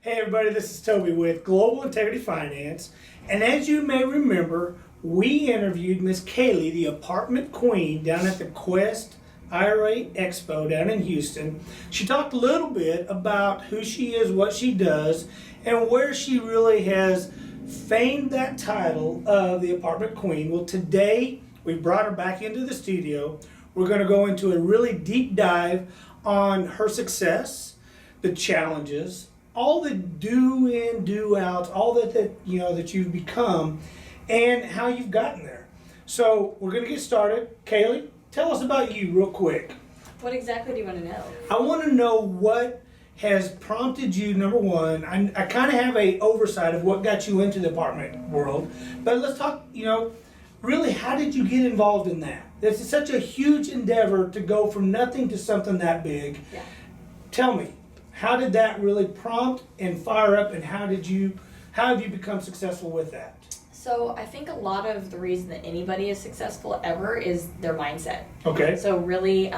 Hey everybody, this is Toby with Global Integrity Finance. And as you may remember, we interviewed Miss Kaylee, the apartment queen, down at the Quest IRA Expo down in Houston. She talked a little bit about who she is, what she does, and where she really has famed that title of the apartment queen. Well, today we brought her back into the studio. We're going to go into a really deep dive on her success, the challenges, all the do in, do outs, all that you've become, and how you've gotten there. So we're going to get started. Kaylee, tell us about you real quick. What exactly do you want to know? I want to know what has prompted you, number one. I kind of have a oversight of what got you into the apartment world, but let's talk, really, how did you get involved in that? This is such a huge endeavor to go from nothing to something that big. Yeah. Tell me, how did that really prompt and fire up, and how have you become successful with that? So I think a lot of the reason that anybody is successful ever is their mindset. Okay. So really,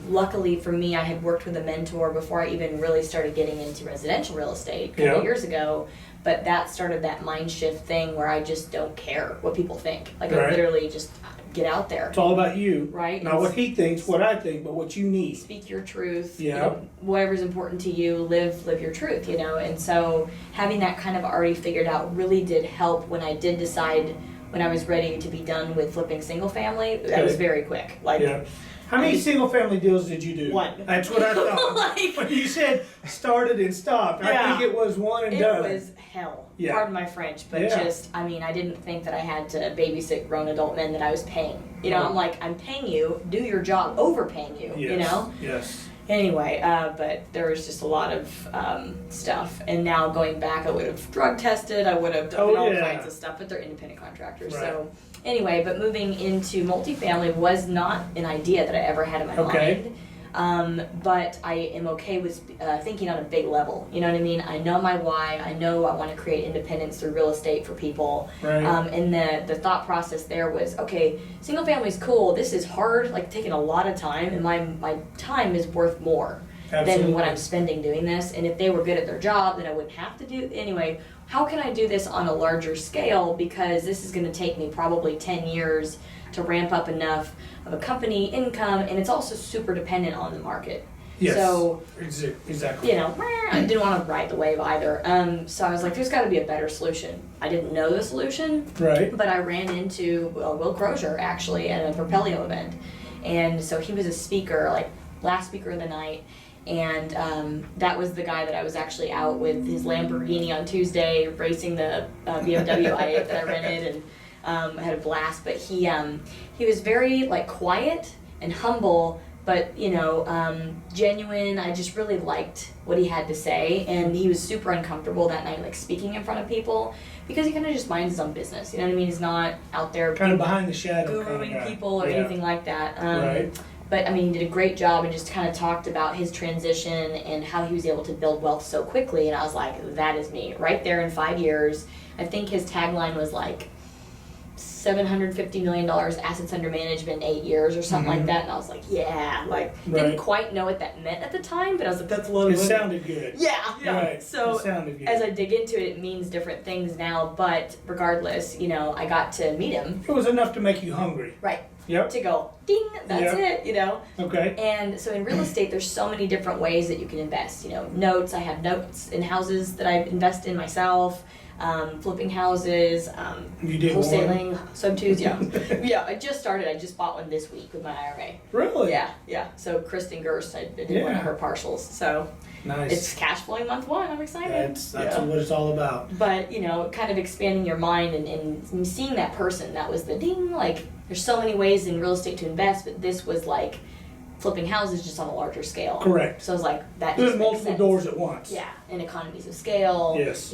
luckily for me, I had worked with a mentor before I even really started getting into residential real estate a couple years ago. But that started that mind shift thing where I just don't care what people think. Like I literally just get out there. It's all about you. Right. Not what he thinks, what I think, but what you need. Speak your truth. Yeah. Whatever's important to you, live your truth, And so having that kind of already figured out really did help when I did decide when I was ready to be done with flipping single family. That was very quick. How many single family deals did you do? One. That's what I thought. When you said started and stopped, I think it was one and done. It was hell. Yeah. Pardon my French, but I didn't think that I had to babysit grown adult men that I was paying. I'm like, I'm paying you, do your job, overpaying you, Yes. Anyway, but there was just a lot of stuff. And now going back, I would have drug tested, I would have done all kinds of stuff, but they're independent contractors. Right. So anyway, but moving into multifamily was not an idea that I ever had in my mind. But I am okay with thinking on a big level. You know what I mean? I know my why. I know I want to create independence through real estate for people. Right. And the thought process there was, okay, single family is cool. This is hard, taking a lot of time, and my time is worth more than what I'm spending doing this. And if they were good at their job, then I wouldn't have to do anyway. How can I do this on a larger scale? Because this is going to take me probably 10 years to ramp up enough of a company income, and it's also super dependent on the market. Yes. So exactly. I didn't want to ride the wave either. So I was like, there's got to be a better solution. I didn't know the solution, right? But I ran into Will Crozier actually at a Propelio event, and so he was a speaker, last speaker of the night. And that was the guy that I was actually out with his Lamborghini on Tuesday, racing the BMW i8 that I rented, and I had a blast. But he was very quiet and humble, but genuine. I just really liked what he had to say, and he was super uncomfortable that night, speaking in front of people, because he kind of just minds his own business. You know what I mean? He's not out there kind of behind the shadow, guruing people or anything like that. Right. But he did a great job and just kind of talked about his transition and how he was able to build wealth so quickly. And I was like, that is me, right there in 5 years. I think his tagline was $750 million assets under management in 8 years or something like that. And I was like, didn't quite know what that meant at the time, but I was like, that's a little bit. It sounded good. Yeah. Right. So it sounded good. As I dig into it, it means different things now. But regardless, I got to meet him. It was enough to make you hungry. Right. Yep. To go, ding, that's it, Okay. And so in real estate, there's so many different ways that you can invest. Notes, I have notes in houses that I invest in myself, flipping houses, you did wholesaling, sub-twos, I just started. I just bought one this week with my IRA. Really? Yeah. So Kristen Gerst, I did one of her partials. So nice. It's cash flowing month one. I'm excited. That's what it's all about. But, kind of expanding your mind and seeing that person, that was the ding, there's so many ways in real estate to invest, but this was flipping houses just on a larger scale. Correct. So I was like, that there's just multiple makes sense. Doors at once. Yeah, and economies of scale. Yes.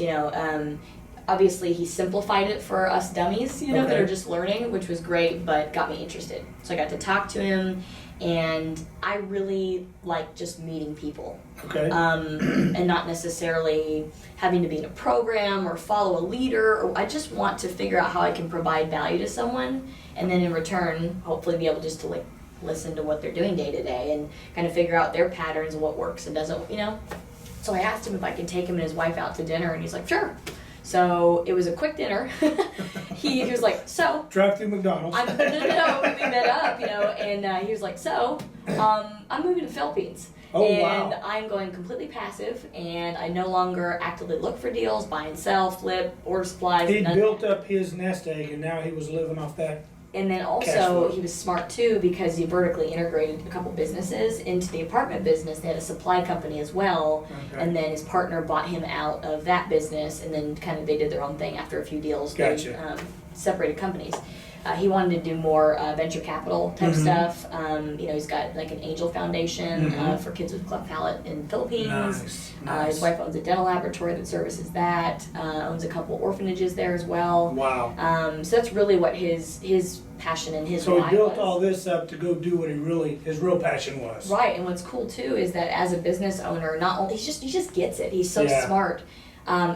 Obviously he simplified it for us dummies, that are just learning, which was great, but got me interested. So I got to talk to him, and I really like just meeting people. Okay. And not necessarily having to be in a program or follow a leader. Or I just want to figure out how I can provide value to someone, and then in return, hopefully be able just to listen to what they're doing day to day and kind of figure out their patterns and what works and doesn't, So I asked him if I could take him and his wife out to dinner, and he's like, sure. So it was a quick dinner. he was like, so. Drive through McDonald's. No, we met up, and he was like, so, I'm moving to the Philippines. Oh, and wow. I'm going completely passive, and I no longer actively look for deals, buy and sell, flip, order supplies. He built up his nest egg, and now he was living off that. And then Cash also, flow. he was smart too, because he vertically integrated a couple businesses into the apartment business. They had a supply company as well, Okay. and then his partner bought him out of that business, and then kind of they did their own thing after a few deals. Gotcha. They separated companies. He wanted to do more venture capital type stuff. He's got like an angel foundation for kids with cleft palate in the Philippines. Nice. His wife owns a dental laboratory that services that. Owns a couple orphanages there as well. Wow. So that's really what his passion and his So why he built was. all this up to go do what his real passion was. Right, and what's cool too is that as a business owner, not only he just gets it. He's so Yeah. smart.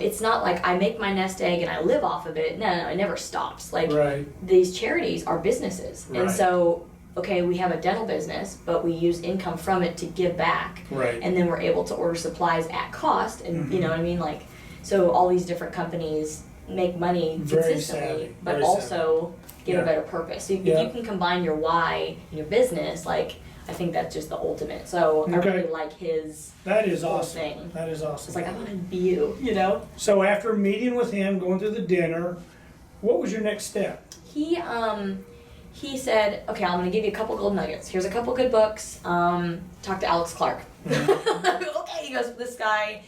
It's not like I make my nest egg and I live off of it. No, it never stops. Like Right. these charities are businesses, and Right. so okay, we have a dental business, but we use income from it to give back, Right. and then we're able to order supplies at cost, and you know what I mean, like so all these different companies make money Very consistently, savvy, but very also give Yeah. a better purpose. So if Yeah. you can combine your why in your business, like I think that's just the ultimate. So I Okay. really like his That is whole awesome. thing. That is awesome. It's like I want to be you, you know. So after meeting with him, going through the dinner, what was your next step? He said, okay, I'm gonna give you a couple gold nuggets. Here's a couple good books. Talk to Alex Clark. Okay, he goes, this guy,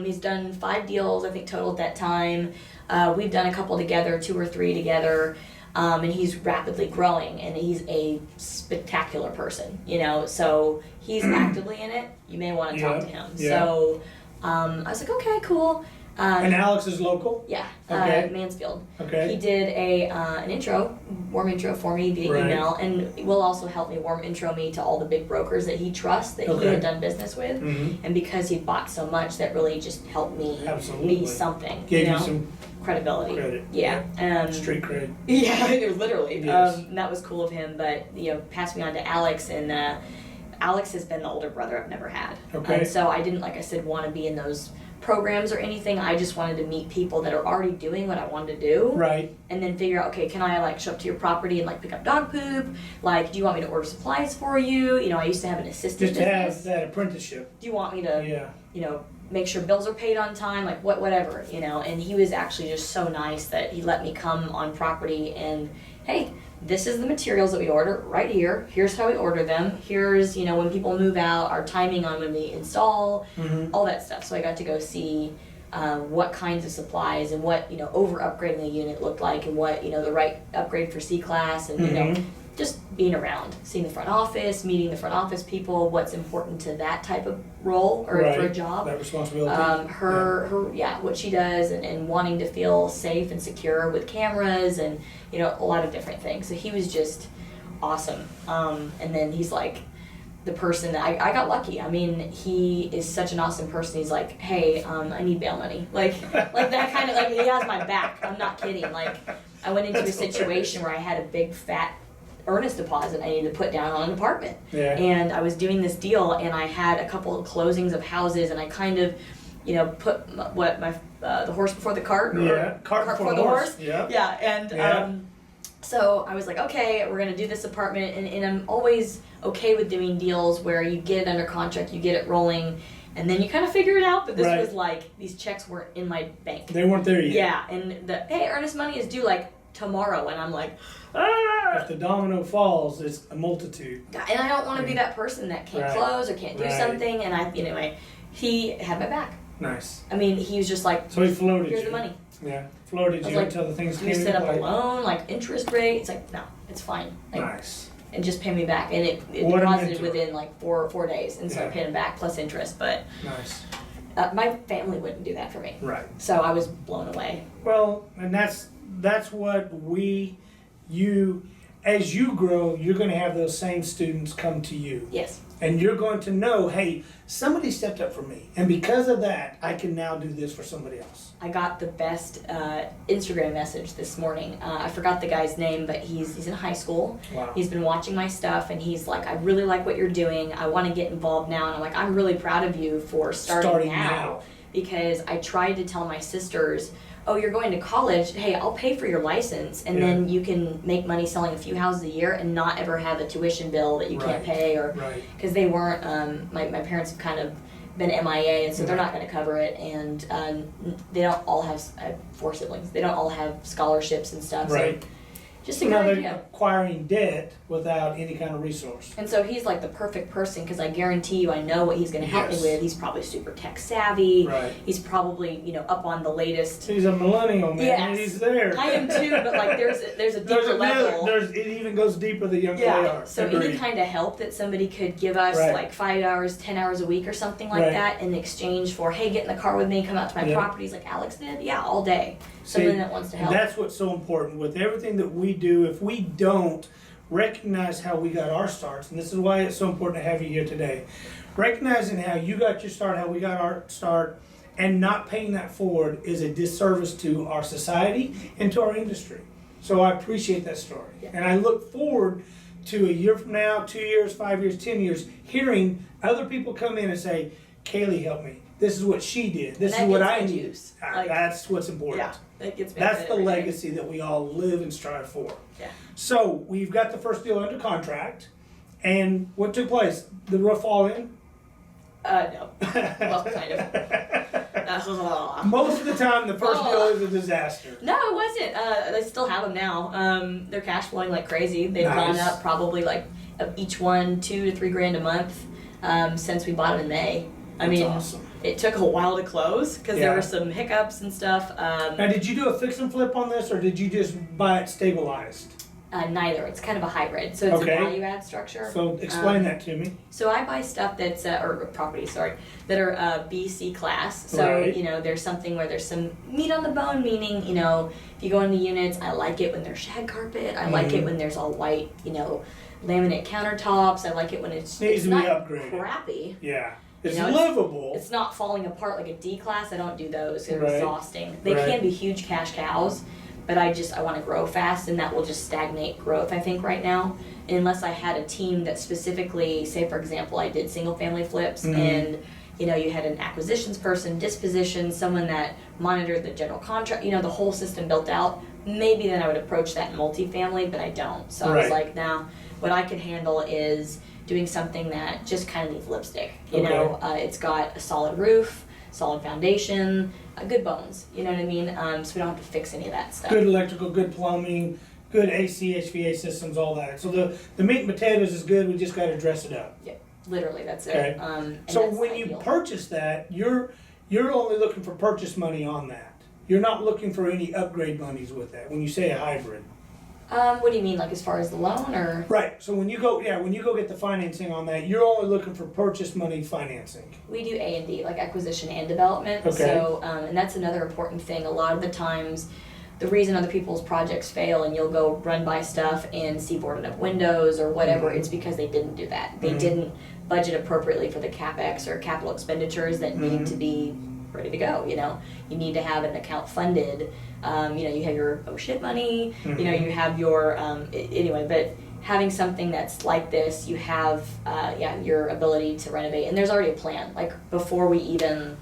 he's done 5 deals, I think, total at that time. We've done a couple together, 2 or 3 together. And he's rapidly growing, and he's a spectacular person, so he's actively in it. You may want to talk to him. Yeah. So I was like, okay, cool. And Alex is local? Yeah, Okay. Mansfield. Okay. He did an warm intro for me via Right. email, and will also help me warm intro me to all the big brokers that he trusts, that he Okay. had done business with. Mhm. And because he bought so much, that really just helped me Absolutely. be something. Gave you you know? some Credibility. credit. Yeah. Street cred. Yeah, literally. Yes. And that was cool of him, but passed me on to Alex, and Alex has been the older brother I've never had. Okay. And so I didn't, like I said, want to be in those programs or anything. I just wanted to meet people that are already doing what I wanted to do. Right. And then figure out, okay, can I show up to your property and pick up dog poop? Do you want me to order supplies for you? I used to have an assistant Just to have business. that apprenticeship. Do you want me to, Yeah. make sure bills are paid on time? Whatever, and he was actually just so nice that he let me come on property and, hey, this is the materials that we order right here. Here's how we order them. Here's, when people move out, our timing on when we install, all that stuff. So I got to go see what kinds of supplies and what, over upgrading the unit looked like, and what, the right upgrade for C-class, and, just being around, seeing the front office, meeting the front office people, what's important to that type of role or for a job. That responsibility. What she does, and wanting to feel safe and secure with cameras, and a lot of different things. So he was just awesome. And then he's like the person that I got lucky. I mean, he is such an awesome person. He's like, hey, I need bail money. Like that kind of, he has my back. I'm not kidding. I went into a situation where I had a big fat earnest deposit I needed to put down on an apartment. Yeah. And I was doing this deal, and I had a couple of closings of houses, and I kind of, put the horse before the cart. Yeah, cart before the horse. Yeah. Yeah, and so I was like, okay, we're gonna do this apartment, and I'm always okay with doing deals where you get it under contract, you get it rolling, and then you kind of figure it out. But this Right. was these checks weren't in my bank. They weren't there yet. Yeah, and hey, earnest money is due tomorrow, and I'm like, If the domino falls, it's a multitude. and I don't want to be that person that can't Right. close or can't do Right. something. And anyway, he had my back. Nice. I mean, he was just like, So he floated here's you. the money. Yeah, floated I was you like, until the things Do came we into set up a play. loan, interest rate? It's like, no, it's fine. Nice. And just pay me back. And it What a deposited mentor. within four days. And so I Yeah. paid him back plus interest. But Nice. my family wouldn't do that for me. Right. So I was blown away. Well, and that's what as you grow, you're going to have those same students come to you. Yes. And you're going to know, hey, somebody stepped up for me. And because of that, I can now do this for somebody else. I got the best Instagram message this morning. I forgot the guy's name, but he's in high school. Wow. He's been watching my stuff, and he's like, I really like what you're doing. I want to get involved now. And I'm like, I'm really proud of you for starting now. Because I tried to tell my sisters, oh, you're going to college, hey, I'll pay for your license, and then you can make money selling a few houses a year and not ever have a tuition bill that you can't pay, or because they weren't, my parents have kind of been MIA, and so they're not going to cover it, and they don't all have, I have 4 siblings, they don't all have scholarships and stuff, so just a good idea. Acquiring debt without any kind of resource. And so he's like the perfect person, because I guarantee you I know what he's going to help me with. He's probably super tech savvy. He's probably, you know, up on the latest. He's a millennial, man. Yes. He's there. I am too, but like there's a deeper level. It even goes deeper the younger they are. So any kind of help that somebody could give us, like 5 hours, 10 hours a week or something like that, in exchange for, hey, get in the car with me, come out to my properties like Alex did. Yeah, all day. Somebody that wants to help. That's what's so important with everything that we do. If we don't recognize how we got our starts, and this is why it's so important to have you here today, recognizing how you got your start, how we got our start, and not paying that forward is a disservice to our society and to our industry. So I appreciate that story. And I look forward to a year from now, 2 years, 5 years, 10 years, hearing other people come in and say, Kaylee helped me. This is what she did. This is what I need. That's what's important. Yeah, that gets me. That's the legacy that we all live and strive for. Yeah. So we've got the first deal under contract, and what took place? The roof fall in? No. Well, kind of. Most of the time, the first deal is a disaster. No, it wasn't. They still have them now. They're cash flowing like crazy. They've gone up probably like each one $2 to $3 grand a month since we bought them in May. I mean, awesome. It took a while to close because there were some hiccups and stuff. Now, did you do a fix and flip on this, or did you just buy it stabilized? Neither. It's kind of a hybrid, so it's a value add structure. So explain that to me. So I buy stuff that's or properties, that are BC class. So you know, there's something where there's some meat on the bone. Meaning, you know, if you go into units, I like it when there's shag carpet. I like it when there's all white, you know, laminate countertops. I like it when it's needs to be not upgraded. Crappy. Yeah. It's livable. It's not falling apart like a D class. I don't do those. They're exhausting. They can be huge cash cows, but I want to grow fast, and that will just stagnate growth, I think, right now. Unless I had a team that specifically, say for example, I did single family flips, and you know, you had an acquisitions person, disposition, someone that monitored the general contract, you know, the whole system built out. Maybe then I would approach that in multifamily, but I don't. So I was like, now what I can handle is doing something that just kind of needs lipstick. You know, it's got a solid roof, solid foundation, good bones. You know what I mean? So we don't have to fix any of that stuff. Good electrical, good plumbing, good AC, HVA systems, all that. So the meat and potatoes is good. We just got to dress it up. Yeah, literally, that's it. So when you purchase that, you're only looking for purchase money on that. You're not looking for any upgrade monies with that. When you say a hybrid. What do you mean, like as far as the loan, or? Right. So when you go get the financing on that, you're only looking for purchase money financing. We do A&D, like acquisition and development. Okay. So, and that's another important thing. A lot of the times, the reason other people's projects fail, and you'll go run by stuff and see boarded up windows or whatever, it's because they didn't do that. They didn't budget appropriately for the CapEx or capital expenditures that need to be ready to go. You know, you need to have an account funded. You know, you have your oh shit money. You know, you have your anyway. But having something that's like this, you have your ability to renovate, and there's already a plan. Like before we even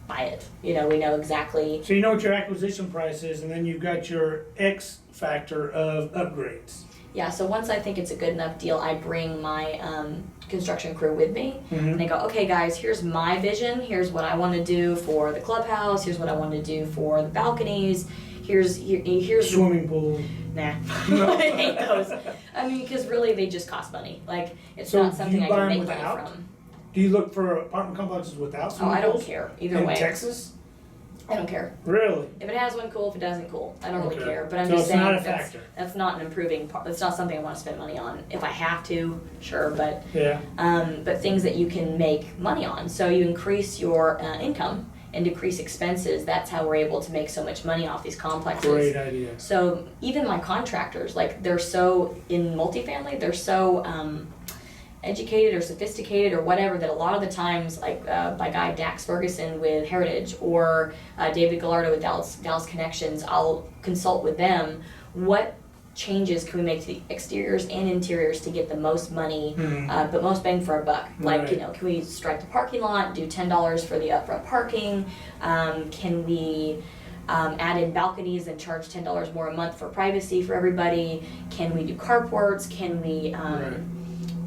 buy it, you know, we know exactly. So you know what your acquisition price is, and then you've got your X factor of upgrades. Yeah, so once I think it's a good enough deal, I bring my construction crew with me, and they go, okay guys, here's my vision, here's what I want to do for the clubhouse, here's what I want to do for the balconies, here's swimming pool. Nah, I hate those. I mean, because really they just cost money. Like, it's not something I can make money from. Do you look for apartment complexes without swimming pools? I don't care, either way. In Texas? I don't care. Really? If it has one, cool. If it doesn't, cool. I don't really care. But I'm just saying not a factor. That's not an improving part. That's not something I want to spend money on. If I have to, sure. But but things that you can make money on. So you increase your income and decrease expenses. That's how we're able to make so much money off these complexes. Great idea. So even my contractors, like they're so in multifamily, they're so educated or sophisticated or whatever, that a lot of the times, like my guy Dax Ferguson with Heritage, or David Gallardo with Dallas Connections, I'll consult with them. What changes can we make to the exteriors and interiors to get the most money, but most bang for our buck? Like, Right. you know, can we strike the parking lot, do $10 for the upfront parking? Can we add in balconies and charge $10 more a month for privacy for everybody? Can we do carports? Can we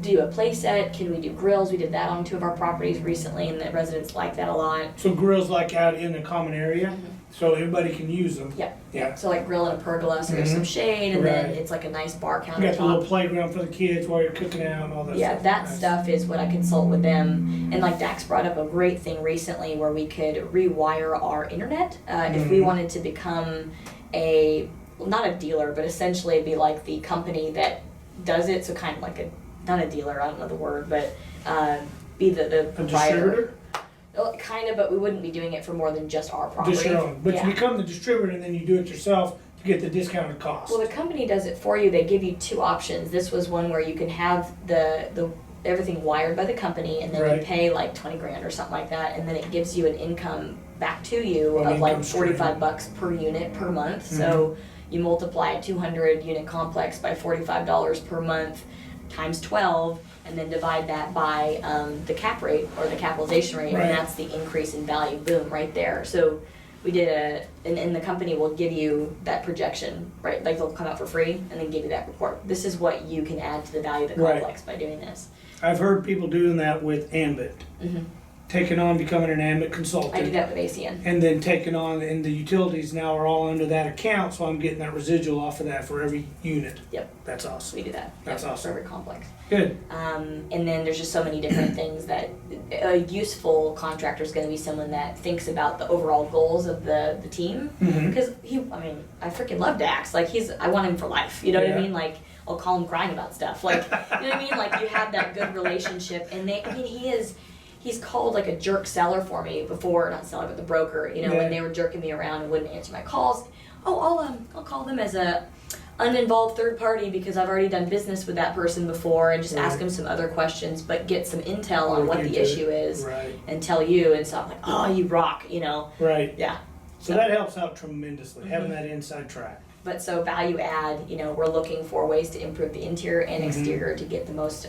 do a play set? Can we do grills? We did that on 2 of our properties recently, and the residents like that a lot. So grills like out in the common area, so everybody can use them. Yep. Yeah. So like grill in a pergola, so there's some shade, and then Right. it's like a nice bar You got the little countertop. playground for the kids while you're cooking out and all that Yeah, stuff. that Nice. stuff is what I consult with them. And like Dax brought up a great thing recently where we could rewire our internet if we wanted to become not a dealer, but essentially be like the company that does it. So kind of like not a dealer, I don't know the word, but be the A provider. distributor? Well, kind of, but we wouldn't be doing it for more than just our property. Just your own. But Yeah. you become the distributor and then you do it yourself to get the discounted cost. Well, the company does it for you. They give you 2 options. This was one where you can have the everything wired by the company, and then Right. you pay like 20 grand or something like that, and then it gives you an income back to you An of like income stream. $45 per unit per month. So you multiply a 200 unit complex by $45 per month times 12, and then divide that by the cap rate or the capitalization rate, Right. and that's the increase in value. Boom, right there. So we did and the company will give you that projection, right? Like they'll come out for free and then give you that report. This is what you can add to the value of the Right. complex by doing this. I've heard people doing that with Ambit. Taking on, becoming an Ambit I do consultant. that with ACN. And then taking on, and the utilities now are all under that account, so I'm getting that residual off of that for every unit. Yep. That's awesome. We do that. That's Yep, awesome. For every complex. Good. And then there's just so many different things that a useful contractor is going to be someone that thinks about the overall goals of the team. Because I freaking love Dax. Like I want him for life. You know what I Yeah. mean? Like I'll call him crying about stuff. Like, you know what I mean? Like you have that good relationship, and he's called like a jerk seller for me before, not seller, but the broker, you know, Yeah. when they were jerking me around and wouldn't answer my calls. Oh, I'll call them as a uninvolved third party because I've already done business with that person before, and just ask Right. them some other questions, but get some intel on Look what into the it. issue is Right. and tell you. And so I'm like, oh, you rock, you know? Right. Yeah. So that helps out tremendously, having that inside track. But so value add, you know, we're looking for ways to improve the interior and exterior to get the most,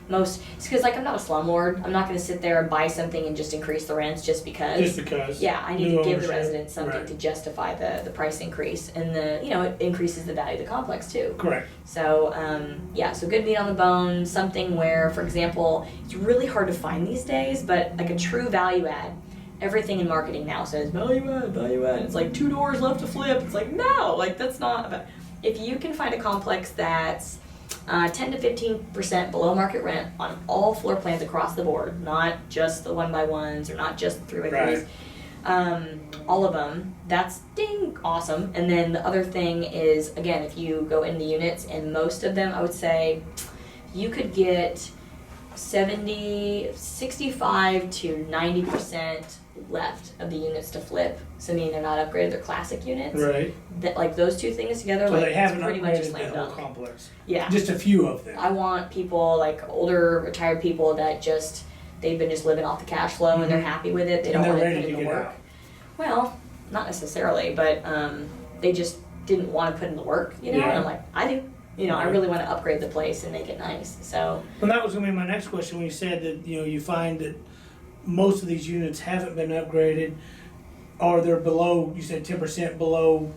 it's because like I'm not a slumlord. I'm not going to sit there and buy something and just increase the rents just because. Just because. Yeah, I need New to give the ownership. residents something Right. to justify the price increase, and it increases the value of the complex too. Correct. So so good meat on the bone, something where, for example, it's really hard to find these days, but like a true value add. Everything in marketing now says value add, value add. It's like 2 doors left to flip. It's like, no, like that's not about. If you can find a complex that's 10 to 15% below market rent on all floor plans across the board, not just the 1x1s or not just the 3x3s, all of them, that's ding, awesome. And then the other thing is, again, if you go in the units, and most of them, I would say, you could get 65 to 90% left of the units to flip. So meaning they're not upgraded, they're classic units. Right. That like those 2 things together, So like they haven't it's pretty much a upgraded slam the whole dunk. complex. Yeah. Just a few of them. I want people like older retired people that just they've been just living off the cash flow and they're happy with it. They And don't they're want to ready put in to the get work. out. Well, not necessarily, but they just didn't want to put in the work, you know. Yeah. And I'm like, I do. You know, I Right. really want to upgrade the place and make it nice. So Well, that was going to be my next question when you said that, you find that most of these units haven't been upgraded, or they're below, you said 10% below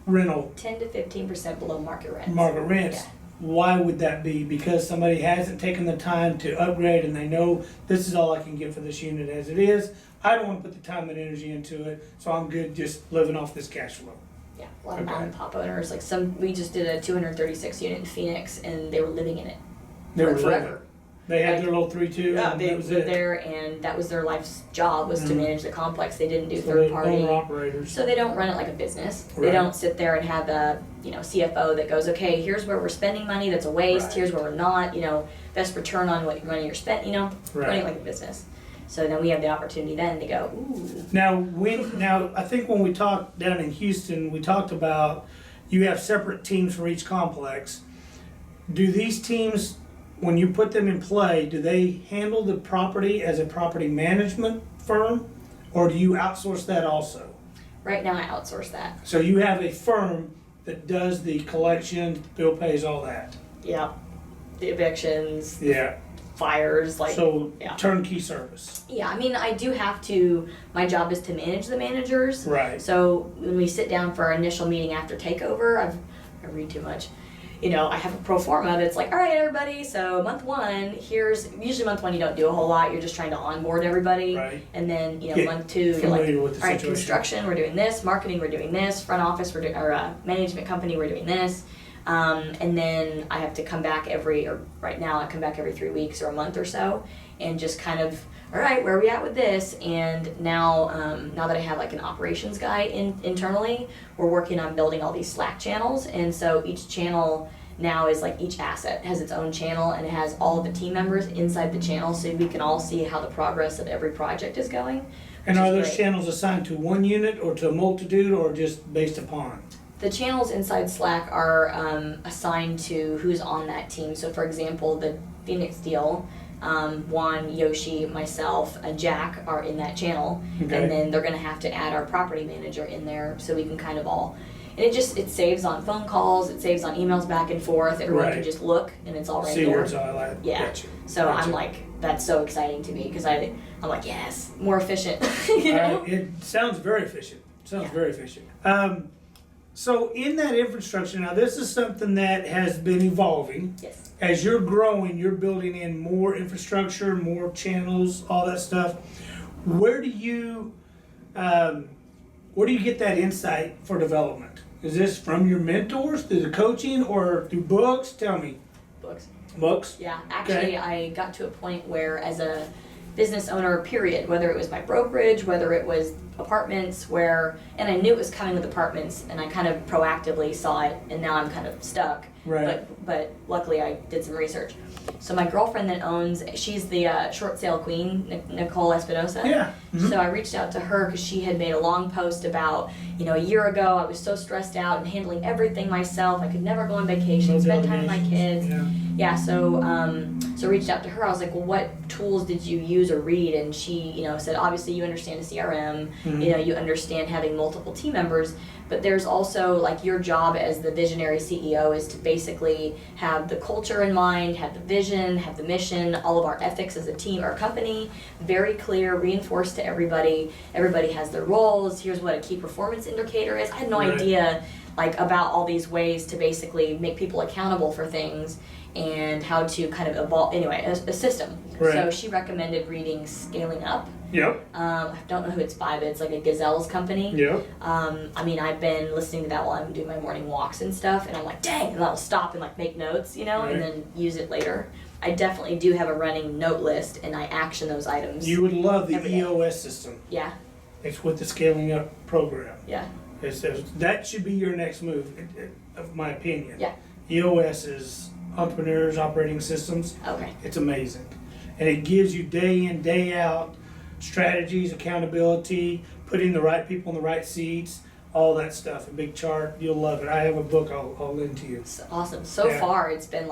rental 10 to 15% below market rent. market rents. Yeah. Why would that be? Because somebody hasn't taken the time to upgrade and they know this is all I can get for this unit as it is. I don't want to put the time and energy into it, so I'm good just living off this cash flow. Yeah, a lot of Okay. mom and pop owners. Like we just did a 236 unit in Phoenix, and they were living in it They were forever. living. They had Like, their little 3-2 Yeah, and they that was lived it. there, and that was their life's job was to Mhm. manage the complex. They didn't do So third they're party. owner operators. So they don't run it like a business. They Right. don't sit there and have a CFO that goes, okay, here's where we're spending money that's a waste. Right. Here's where we're not. Best return on what money you're spending. Running Right. it like a business. So then we have the opportunity then to go, ooh. Now, I think when we talked down in Houston, we talked about you have separate teams for each complex. Do these teams when you put them in play, do they handle the property as a property management firm, or do you outsource that also? Right now I outsource that. So you have a firm that does the collection, bill pays, all that? Yeah. The evictions, Yeah. fires, like, So yeah. turnkey service. Yeah, I mean, I do have to, my job is to manage the managers. Right. So when we sit down for our initial meeting after takeover, I read too much. You know, I have a pro forma that's like, all right, everybody, so month one, usually month one you don't do a whole lot, you're just trying to onboard everybody. Right. And then, Get month two, you're like, familiar all with the right, situation. construction, we're doing this, marketing, we're doing this, front office, we're doing, or management company, we're doing this. And then I have to come back right now I come back every 3 weeks or a month or so, and just kind of, all right, where are we at with this? And now that I have like an operations guy internally, we're working on building all these Slack channels, and so each channel now is like each asset has its own channel, and it has all of the team members inside the channel, so we can all see how the progress of every project is going. And are those great. channels assigned to one unit or to a multitude, or just based upon? The channels inside Slack are assigned to who's on that team. So for example, the Phoenix deal, Juan, Yoshi, myself, and Jack are in that channel. Okay. And then they're gonna have to add our property manager in there so we can kind of all, and it saves on phone calls, it saves on emails back and forth. Everyone Right. can just look and it's all right See there. where it's all at. Yeah. Gotcha. So Gotcha. I'm like, that's so exciting to me because I'm like, yes, more efficient. You know? It sounds very efficient. Sounds Yeah. very efficient. So in that infrastructure, now this is something that has been evolving. Yes. As you're growing, you're building in more infrastructure, more channels, all that stuff. Where do you get that insight for development? Is this from your mentors, through the coaching, or through books? Tell me. Books. Books? Yeah, actually, I got to a point where, as a business owner, period, whether it was my brokerage, whether it was apartments, and I knew it was coming with apartments, and I kind of proactively saw it, and now I'm kind of stuck. Right. But luckily, I did some research. So my girlfriend that she's the short sale queen, Nicole Espinosa. Yeah. Mhm. So I reached out to her because she had made a long post about, a year ago, I was so stressed out and handling everything myself. I could never go on vacation, No spend time with my delegations. kids. Yeah. Yeah, so reached out to her. I was like, well, what tools did you use or read? And she, said, obviously you understand a CRM, Mhm. you understand having multiple team members, but there's also like your job as the visionary CEO is to basically have the culture in mind, have the vision, have the mission, all of our ethics as a team or company, very clear, reinforced to everybody. Everybody has their roles. Here's what a key performance indicator is. I had no Right. idea about all these ways to basically make people accountable for things and how to kind of evolve, anyway, a system. Right. So she recommended reading Scaling Up. Yep. I don't know who it's by, but it's like a Gazelle's company. Yep. I've been listening to that while I'm doing my morning walks and stuff, and I'm like, dang, and I'll stop and make notes, Right. and then use it later. I definitely do have a running note list, and I action those items. You would love the Every day. EOS system. Yeah, It's with the Scaling Up program. yeah, That should be your next move, of my opinion. yeah. EOS is Entrepreneurs Operating Systems. Okay. It's amazing. And it gives you day in, day out strategies, accountability, putting the right people in the right seats, all that stuff. A big chart. You'll love it. I have a book I'll lend to you. It's awesome. So Yeah. far, it's been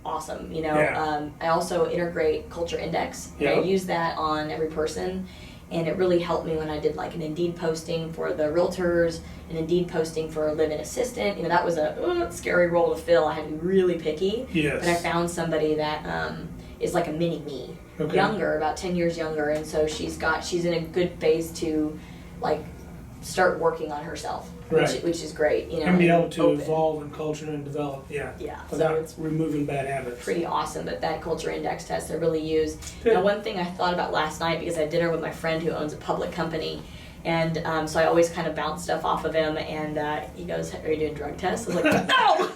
awesome. Yeah. I also integrate Culture Index. Yeah. I use that on every person, and it really helped me when I did an Indeed posting for the realtors, an Indeed posting for a live-in assistant. That was a scary role to fill. I had to be really picky. Yes. But I found somebody that is like a mini me, Okay. younger, about 10 years younger, and so she's in a good phase to start working on herself, Right. which is great. And be able to open. evolve in culture and develop. Yeah. Yeah, so Without it's removing bad habits. pretty awesome. But that culture index test I really use. Good. One thing I thought about last night, because I had dinner with my friend who owns a public company, and so I always kind of bounce stuff off of him, and he goes, "Are you doing drug tests?" I was like, "No."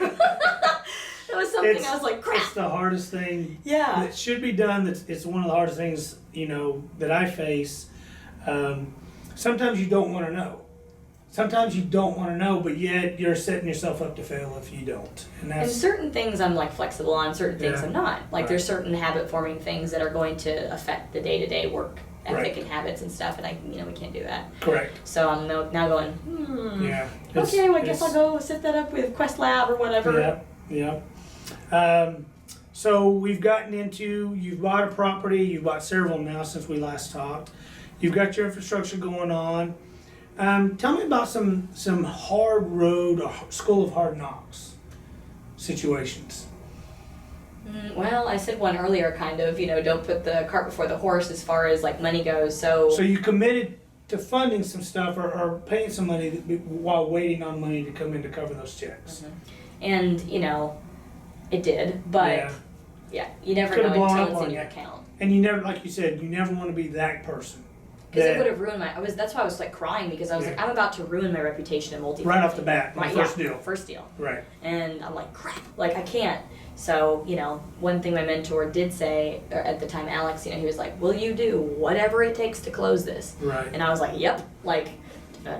That was something I was like, "Crap." It's the hardest thing. Yeah. That should be done. It's one of the hardest things, that I face. Sometimes you don't want to know. Sometimes you don't want to know, but yet you're setting yourself up to fail if you don't. And And that's certain things I'm flexible on, certain things Yeah. I'm not. Right. There's certain habit forming things that are going to affect the day-to-day work ethic Right. and habits and stuff, and we can't do that. correct. So I'm now going, Yeah. okay, well I guess I'll go set that up with Quest Lab or whatever. Yeah. Yeah. So we've gotten into, you've bought a property, you've bought several now since we last talked. You've got your infrastructure going on. Tell me about some hard road or school of hard knocks situations. Well, I said one earlier, kind of, don't put the cart before the horse as far as like money goes. So you committed to funding some stuff or paying some money while waiting on money to come in to cover those checks. And, it did, but yeah, you never Could've know blown until up it's on in your you. account. And you never, like you said, you never want to be that person. Because it would have ruined that's why I was like crying, because I was like, I'm about to ruin my reputation in multifamily. Right off the bat, my first deal. First deal. Right. And I'm like, crap, like I can't. So, one thing my mentor did say, or at the time, Alex, he was like, will you do whatever it takes to close this? Right. And I was like, yep, like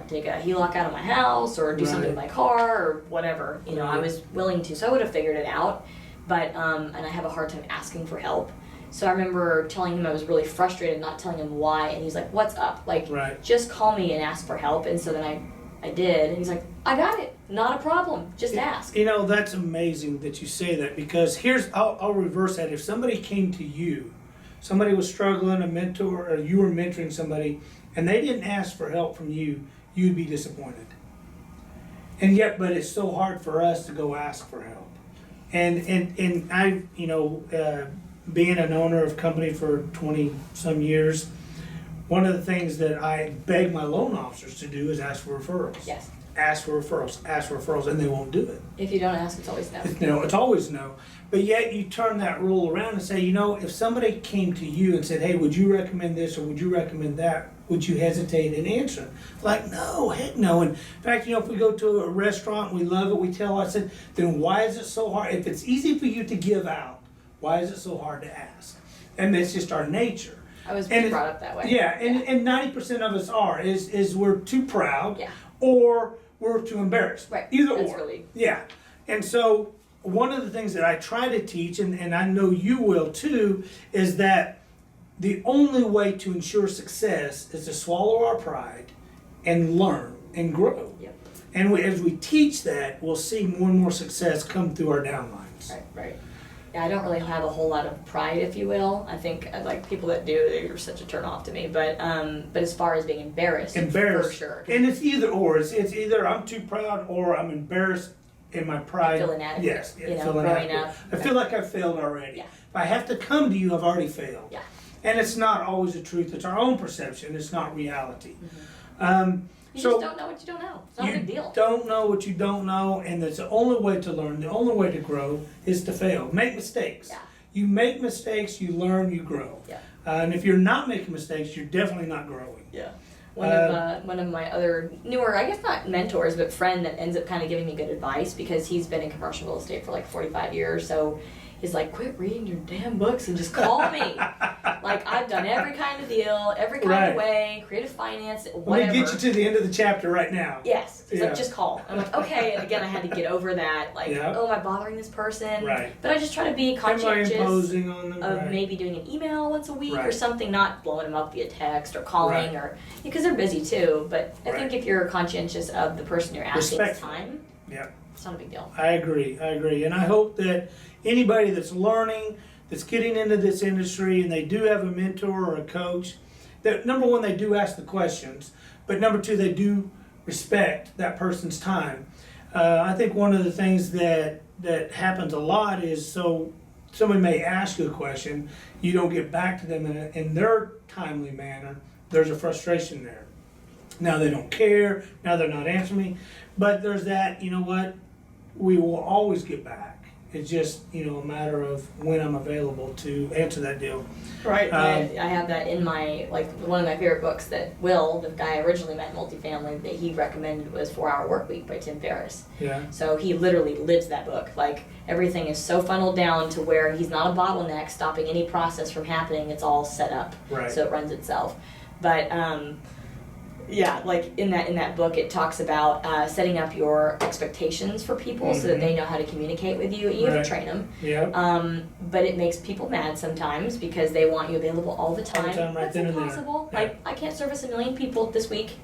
take a HELOC out of my house or do something with my car or whatever. I was willing to, so I would have figured it out. But, and I have a hard time asking for help. So I remember telling him I was really frustrated, not telling him why, and he's like, what's up? Like, just call me and ask for help. And so then I did, and he's like, I got it, not a problem, just ask. That's amazing that you say that, because I'll reverse that. If somebody came to you, somebody was struggling, a mentor, or you were mentoring somebody, and they didn't ask for help from you, you'd be disappointed. And yet, but it's so hard for us to go ask for help. And I, being an owner of a company for 20 some years, one of the things that I beg my loan officers to do is ask for referrals. Yes. Ask for referrals, and they won't do it. If you don't ask, it's always no. It's always no. But yet you turn that rule around and say, if somebody came to you and said, hey, would you recommend this or would you recommend that? Would you hesitate in answering? Like, no, heck no. And in fact, if we go to a restaurant and we love it, I said, then why is it so hard? If it's easy for you to give out, why is it so hard to ask? And it's just our nature. I was brought up that way. Yeah, and 90% of us is we're too proud, or we're too embarrassed. Right. Either That's or. Really... Yeah. And so one of the things that I try to teach, and I know you will too, is that the only way to ensure success is to swallow our pride and learn and grow. Yep. And as we teach that, we'll see more and more success come through our downlines. Right. Yeah, I don't really have a whole lot of pride, if you will. I think like people that do, they're such a turn off to me. But as far as being embarrassed, for sure. And it's either or. It's either I'm too proud or I'm embarrassed in my pride. I feel inadequate. Yes, growing up. I feel like I've failed already. Yeah. If I have to come to you, I've already failed. Yeah. And it's not always the truth. It's our own perception. It's not reality. You just don't know what you don't know. It's not a big deal. You don't know what you don't know, and that's the only way to learn. The only way to grow is to fail. Make mistakes. Yeah. You make mistakes, you learn, you grow. Yeah. And if you're not making mistakes, you're definitely not growing. Yeah. One of my other newer, I guess not mentors, but friend that ends up kind of giving me good advice, because he's been in commercial real estate for like 45 years. So he's like, quit reading your damn books and just call me. Like, I've done every kind of deal, every kind of way, creative finance, whatever. Let me get you to the end of the chapter right now. Yes. He's like, just call. I'm like, okay. And again, I had to get over that. Like, oh, am I bothering this person? Right. But I just try to be conscientious imposing on them, of maybe doing an email once a week or something, not blowing them up via text or calling or, because they're busy too. But I think if you're conscientious of the person you're asking time, it's not a big deal. I agree. And I hope that anybody that's learning, that's getting into this industry, and they do have a mentor or a coach, that number one, they do ask the questions, but number two, they do respect that person's time. I think one of the things that happens a lot is, so somebody may ask you a question, you don't get back to them in their timely manner, there's a frustration there. Now they don't care, now they're not answering me, but there's that, we will always get back. It's just, a matter of when I'm available to answer that deal. Right. I have that in my, one of my favorite books that Will, the guy I originally met in Multifamily, that he recommended was 4-Hour Workweek by Tim Ferriss. Yeah. So he literally lives that book. Like, everything is so funneled down to where he's not a bottleneck stopping any process from happening. It's all set up. Right. So it runs itself. But, yeah, like in that book, it talks about setting up your expectations for people so that they know how to communicate with you. You have to train them. Yeah. But it makes people mad sometimes because they want you available all the time. Right. That's impossible. Like, I can't service 1 million people this week,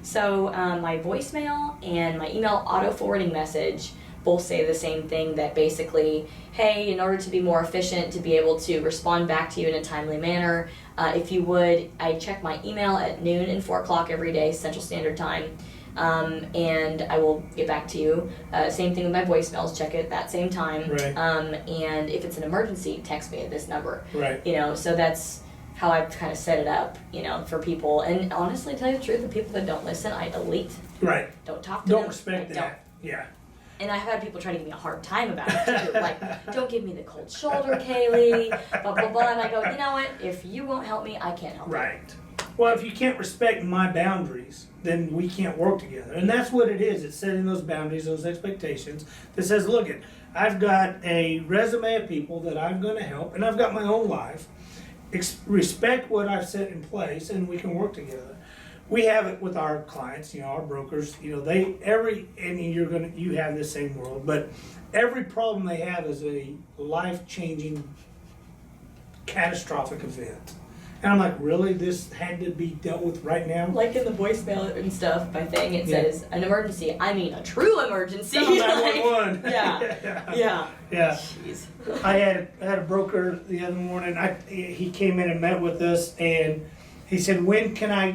So my voicemail and my email auto forwarding message, both say the same thing, that basically, hey, in order to be more efficient, to be able to respond back to you in a timely manner, if you would, I check my email at noon and 4 o'clock every day, Central Standard Time, and I will get back to you. Same thing with my voicemails, check it at that same time. Right. And if it's an emergency, text me at this number. Right. You know, so that's how I've kind of set it up, you know, for people. And honestly, to tell you the truth, the people that don't listen, I delete. Right. Don't talk to Don't them. respect I that. Yeah. And I've had people try to give me a hard time about it too. Like, don't give me the cold shoulder, Kaylee, blah, blah, blah. And I go, you know what? If you won't help me, I can't help you. Right. Well, if you can't respect my boundaries, then we can't work together. And that's what it is. It's setting those boundaries, those expectations that says, look, I've got a resume of people that I'm going to help, and I've got my own life. Respect what I've set in place, and we can work together. We have it with our clients, you know, our brokers, you know, you have the same world, but every problem they have is a life-changing, catastrophic event. And I'm like, really? This had to be dealt with right now? Like in the voicemail and stuff, my thing, it Yeah. says an emergency. I mean, a true emergency. Oh, 911. Yeah. Yeah. Yeah. Jeez. I had a broker the other morning. He came in and met with us, and he said, when can I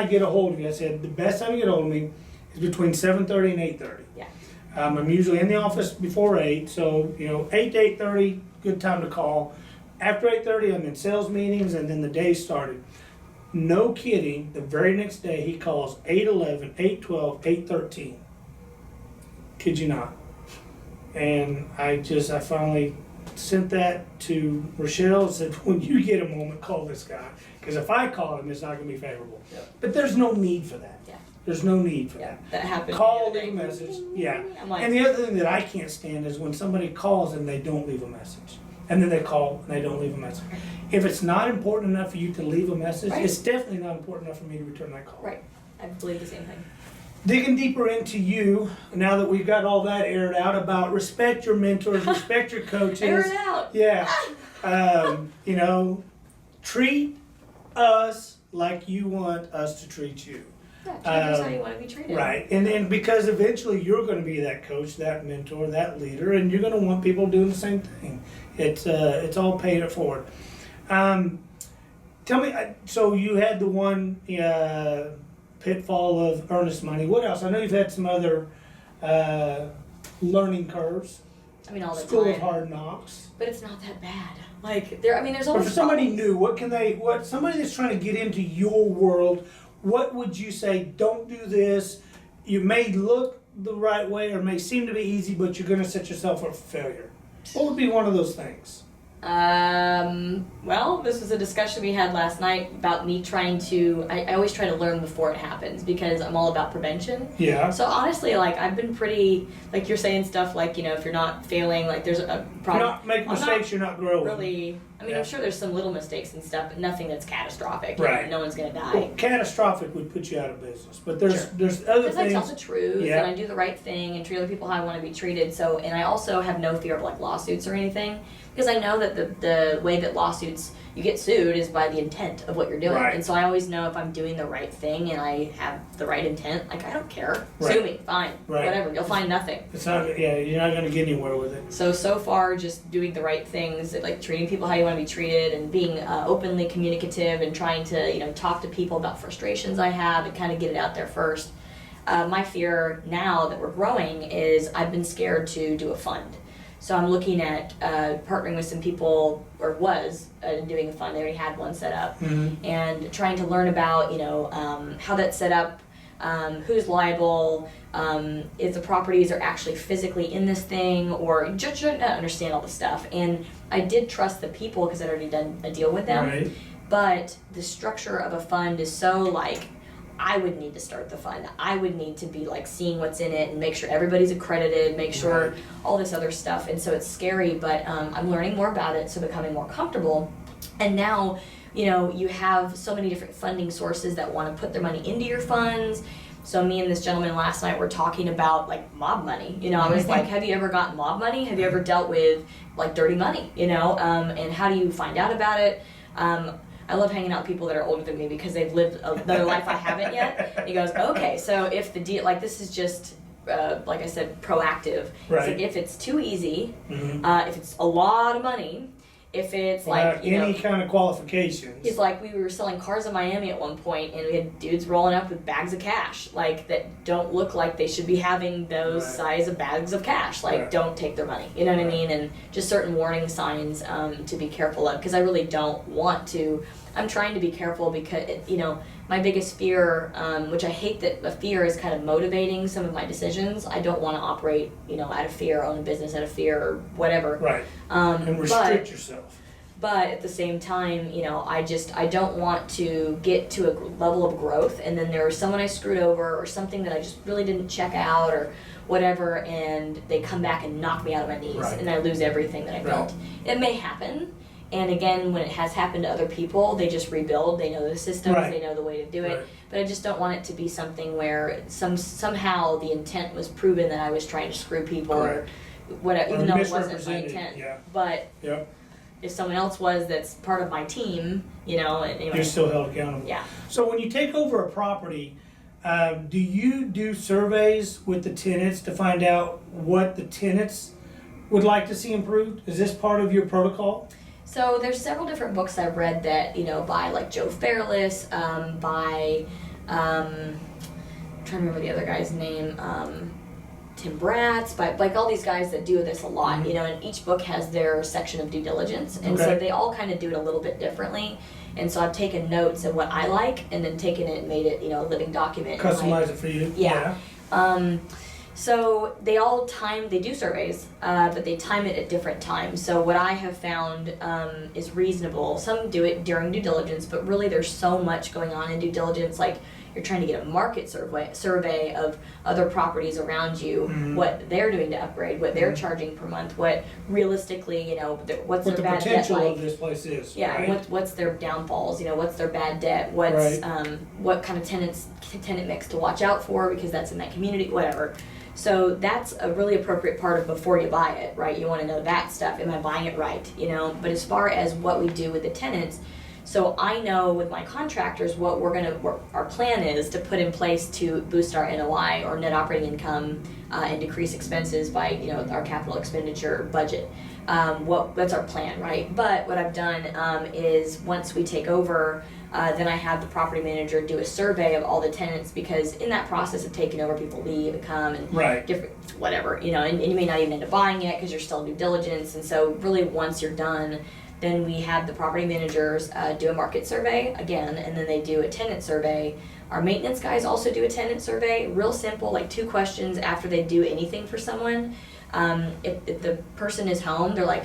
get a hold of you? I said, the best time to get a hold of me is between 7:30 and 8:30. Yeah. I'm usually in the office before 8, so 8 to 8:30, good time to call. After 8:30, I'm in sales meetings, and then the day started. No kidding, the very next day he calls 8:11, 8:12, 8:13. Kid you not. And I finally sent that to Rochelle and said, when you get a moment, call this guy. Because if I call him, it's not going to be favorable. Yep. But there's no need for that. Yeah. There's no need for Yeah. that. That happened. Call, the other leave a day. message. Yeah. I'm like, And the other thing that I can't stand is when somebody calls and they don't leave a message. And then they call and they don't leave a message. If it's not important enough for you to leave a message, Right. it's definitely not important enough for me to return that call. right. I believe the same thing. Digging deeper into you, now that we've got all that aired out about respect your mentors, respect your coaches. Air it out. Yeah. Treat us like you want us to treat you. Yeah, treat us how you want to be treated. Right. And because eventually you're going to be that coach, that mentor, that leader, and you're going to want people doing the same thing. It's all paying it forward. Tell me, so you had the one pitfall of earnest money. What else? I know you've had some other learning curves. I mean, all the School time. of Hard Knocks. But it's not that bad. Like, there's But always for somebody problems. new, somebody that's trying to get into your world, what would you say? Don't do this. You may look the right way or may seem to be easy, but you're going to set yourself up for failure. What would be one of those things? Well, this was a discussion we had last night about me trying to, I always try to learn before it happens because I'm all about prevention. Yeah. So honestly, like, I've been pretty, like, you're saying stuff like, if you're not failing, like, there's a You're problem. not making I'm mistakes, you're not growing. Really, I mean, Yeah. I'm sure there's some little mistakes and stuff, but nothing that's catastrophic. Right. No one's going to die. Well, catastrophic would put you out of business, but there's Sure. there's other Because I tell things. the truth Yeah. and I do the right thing and treat other people how I want to be treated. So, and I also have no fear of like lawsuits or anything because I know that the way that lawsuits you get sued is by the intent of what you're doing. Right. And so I always know if I'm doing the right thing and I have the right intent, like I don't care. Right. Sue me, fine, Right. whatever. You'll find nothing. It's not. Yeah, you're not going to get anywhere with it. So far, just doing the right things, like treating people how you want to be treated, and being openly communicative, and trying to talk to people about frustrations I have, and kind of get it out there first. My fear now that we're growing is I've been scared to do a fund. So I'm looking at partnering with some people, or was doing a fund. They already had one set up, Mm-hmm. and trying to learn about how that's set up. Who's liable, if the properties are actually physically in this thing, or just trying to understand all the stuff. And I did trust the people because I'd already done a deal with them. Right. But the structure of a fund is so like, I would need to start the fund. I would need to be like seeing what's in it and make sure everybody's accredited, make sure Right. all this other stuff. And so it's scary, but I'm learning more about it, so becoming more comfortable. And now, you have so many different funding sources that want to put their money into your funds. So me and this gentleman last night were talking about like mob money. I was like, have you ever gotten mob money? Have you ever dealt with like dirty money? And how do you find out about it? I love hanging out with people that are older than me because they've lived another life I haven't yet. He goes, okay, so if the deal, like this is just like I said, proactive. Right. It's like if it's too easy, Mm-hmm. if it's a lot of money, if it's Without like, you know, any kind of qualifications. it's like we were selling cars in Miami at one point, and we had dudes rolling up with bags of cash, like that don't look like they should be having those Right. size of bags of cash. Like, Right. don't take their money. You know what I Right. mean? And just certain warning signs to be careful of, because I really don't want to. I'm trying to be careful because, you know, my biggest fear, which I hate that a fear is kind of motivating some of my decisions. I don't want to operate, you know, out of fear, own a business out of fear, or whatever. Right. And restrict yourself. But at the same time, you know, I don't want to get to a level of growth and then there's someone I screwed over or something that I just really didn't check out or whatever, and they come back and knock me out of my knees, Right. and I lose everything that I built. It may happen. And again, when it has happened to other people, they just rebuild. They know the systems, Right. they know the way to do it. Right. But I just don't want it to be something where somehow the intent was proven that I was trying to screw people or whatever, Or even though it wasn't my misrepresented, intent. yeah. But Yep. if someone else was that's part of my team, you know, and anyway. You're still held accountable. Yeah. So when you take over a property, do you do surveys with the tenants to find out what the tenants would like to see improved? Is this part of your protocol? So there's several different books I've read that, you know, by like Joe Fairless, by, I'm trying to remember the other guy's name, Tim Bratz, by like all these guys that do this a lot, Mhm. you know, and each book has their section of due diligence. And so Okay. they all kind of do it a little bit differently. And so I've taken notes of what I like and then taken it and made it, you know, a living document. and, like, Customize it for you? Yeah. So they do surveys, but they time it at different times. So what I have found is reasonable. Some do it during due diligence, but really there's so much going on in due diligence. Like you're trying to get a market survey of other properties around you, Mhm. what they're doing to upgrade, what they're Mhm. charging per month, what realistically, you know, what's What their the bad debt potential like. of this place is, Yeah, right? what's their downfalls? You know, what's their bad debt? What's Right. what kind of tenant mix to watch out for because that's in that community, whatever. So that's a really appropriate part of before you buy it, right? You want to know that stuff. Am I buying it right? You know. But as far as what we do with the tenants, so I know with my contractors what our plan is to put in place to boost our NOI or net operating income and decrease expenses by, you know, our capital expenditure budget. That's our plan, right? But what I've done is once we take over, then I have the property manager do a survey of all the tenants because in that process of taking over, people leave and come and Right. different whatever, you know, and you may not even end up buying it because you're still in due diligence. And so really once you're done, then we have the property managers do a market survey again, and then they do a tenant survey. Our maintenance guys also do a tenant survey, real simple, like 2 questions after they do anything for someone. If the person is home, they're like,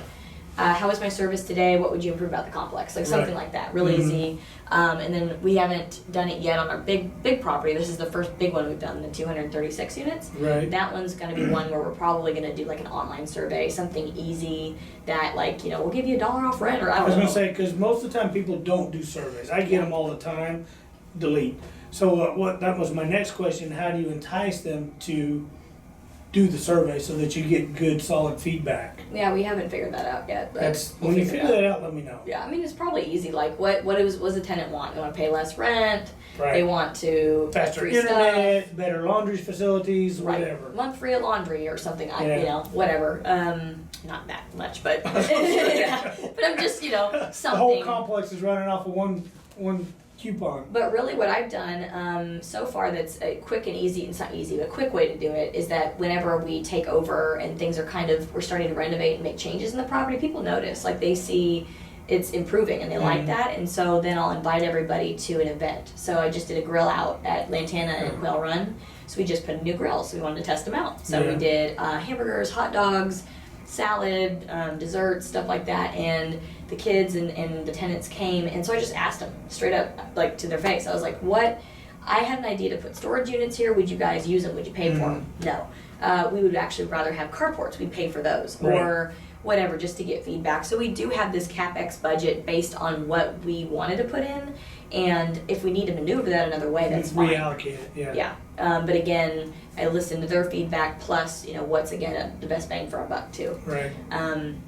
how was my service today? What would you improve about the complex? Like something Right. like that, really Mhm. easy. And then we haven't done it yet on our big property. This is the first big one we've done, the 236 units. Right. That one's going to be one where we're probably going to do like an online survey, something easy that like, you know, we'll give you $1 off rent or I I don't was know. gonna say, because most of the time people don't do surveys. I get them all the time, delete. So that was my next question, how do you entice them to do the survey so that you get good, solid feedback? Yeah, we haven't figured that out yet. But That's, we'll when you figure it figure that out, let me know. Yeah, I mean, it's probably easy. Like, what does the tenant want? They want to pay less rent. They Right. want to Faster free internet, better laundry facilities, Right. whatever. Month free of laundry or something. Yeah. You know, whatever. Not that much, but yeah. But I'm just, you know, The whole something. complex is running off of one coupon. But really, what I've done so far that's a quick and easy, it's not easy, but a quick way to do it is that whenever we take over and things are we're starting to renovate and make changes in the property, people notice. Like they see it's improving and they like Mhm. that. And so then I'll invite everybody to an event. So I just did a grill out at Lantana and Quail Run. So we just put a new grill, so we wanted to test them out. So Yeah. we did hamburgers, hot dogs, salad, desserts, stuff like that. And the kids and the tenants came, and so I just asked them straight up, like to their face. I was like, "What? I had an idea to put storage units here. Would you guys use them? Would you pay for them?" No. We would actually rather have carports. We'd pay for those, Right. or whatever, just to get feedback. So we do have this CapEx budget based on what we wanted to put in, and if we need to maneuver that another way, that's fine. Reallocate it, yeah. Yeah. But again, I listen to their feedback plus, you know, what's again the best bang for our buck too. Right.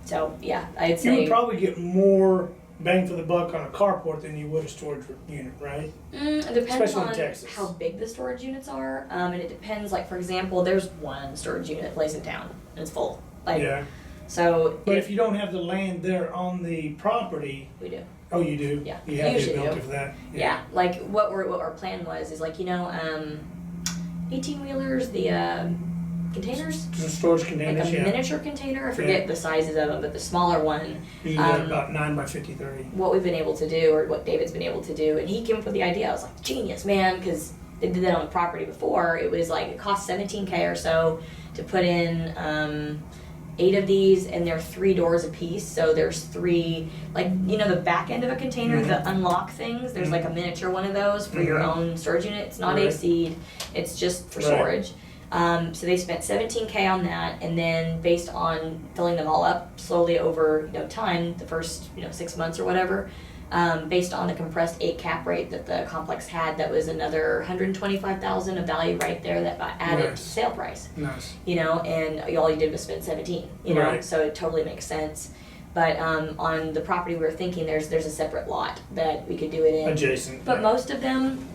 So yeah, I'd You say would probably get more bang for the buck on a carport than you would a storage unit, right? It depends Especially in on Texas. how big the storage units are, and it depends. Like for example, there's one storage unit place in town, and it's full. Like, Yeah. so But if you don't have the land there on the property, we do. oh, you do? Yeah, You have the usually ability do. for that? Yeah, like what our plan was is like 18-wheelers, the containers, The storage like containers, a yeah. miniature container. I forget the sizes of them, but the smaller one. Usually they're about 9 by 50-30. What we've been able to do, or what David's been able to do, and he came up with the idea. I was like, genius, man, because they did that on the property before. It was like it cost $17K or so to put in 8 of these, and they're 3 doors a piece. So there's 3, like the back end of a container, the unlock things. There's like a miniature one of those for your own storage unit. It's not AC'd. It's just for storage. So they spent $17K on that, and then based on filling them all up slowly over time, the first 6 months or whatever, based on the compressed 8 cap rate that the complex had, that was another $125,000 of value right there that got added to sale price. Nice. And all you did was spend 17. Right. So it totally makes sense. But on the property we were thinking, there's a separate lot that we could do it in. Adjacent. But yeah. most of them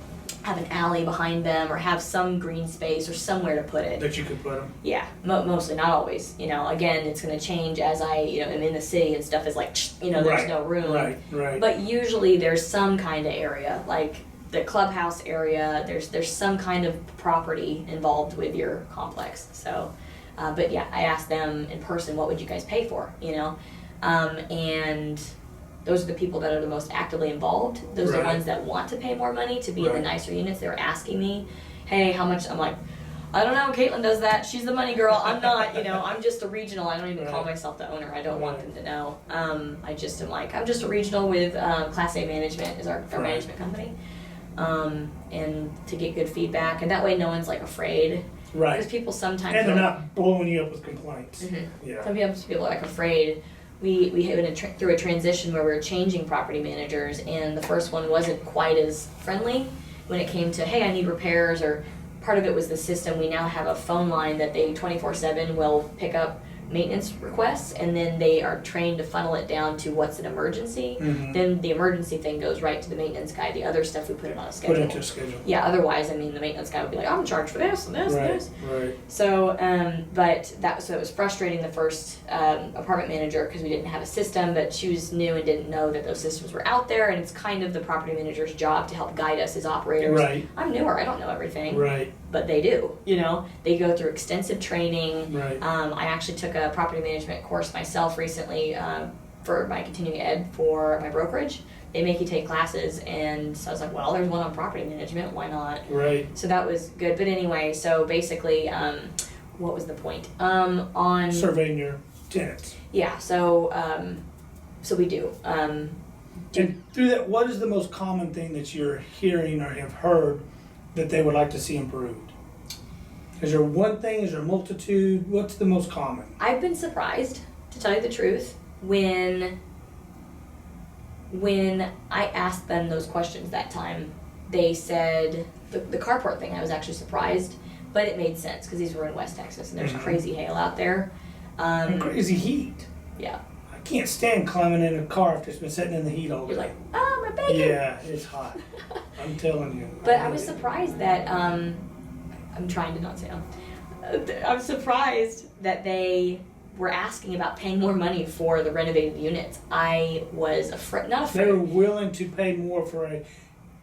have an alley behind them or have some green space or somewhere to put it. That you could put them. Yeah, mostly, not always. Again, it's going to change as I, am in the city and stuff is like, there's no room. Right. But usually there's some kind of area, like the clubhouse area. There's some kind of property involved with your complex. So, but yeah, I asked them in person, what would you guys pay for? And those are the people that are the most actively involved. Those are the ones that want to pay more money to be in the nicer units. They were asking me, hey, how much? I'm like, I don't know. Caitlin does that. She's the money girl. I'm not, I'm just a regional. I don't even call myself the owner. I don't want them to know. I just am like, I'm just a regional with Class A Management is our management company. And to get good feedback. And that way no one's like afraid. Right. Because people sometimes... And they're not blowing you up with complaints. Mm-hmm. Yeah. Sometimes people are like afraid. We went through a transition where we were changing property managers, and the first one wasn't quite as friendly when it came to, hey, I need repairs, or part of it was the system. We now have a phone line that they 24/7 will pick up maintenance requests, and then they are trained to funnel it down to what's an emergency. Mm-hmm. Then the emergency thing goes right to the maintenance guy. The other stuff we put it on a schedule. Put into a schedule. Yeah, otherwise, the maintenance guy would be like, I'm in charge for this and this and this. Right. So, so it was frustrating the first apartment manager because we didn't have a system, but she was new and didn't know that those systems were out there, and it's kind of the property manager's job to help guide us as operators. Right. I'm newer, I don't know everything. Right. But they do, They go through extensive training. Right. I actually took a property management course myself recently for my continuing ed for my brokerage. They make you take classes, and so I was like, well, there's one on property management, why not? Right. So that was good. But anyway, so basically, what was the point? On surveying your tenants. Yeah, so we do. And through that, what is the most common thing that you're hearing or have heard that they would like to see improved? Is there one thing? Is there a multitude? What's the most common? I've been surprised, to tell you the truth, when I asked them those questions that time. They said the carport thing. I was actually surprised, but it made sense because these were in West Texas and there's crazy hail out there. And crazy heat. Yeah. I can't stand climbing in a car after it's been sitting in the heat all day. You're like, oh, my bacon. Yeah, it's hot. I'm telling you. But I was surprised that I'm trying to not say I'm surprised that they were asking about paying more money for the renovated units. I was not afraid. They were willing to pay more for a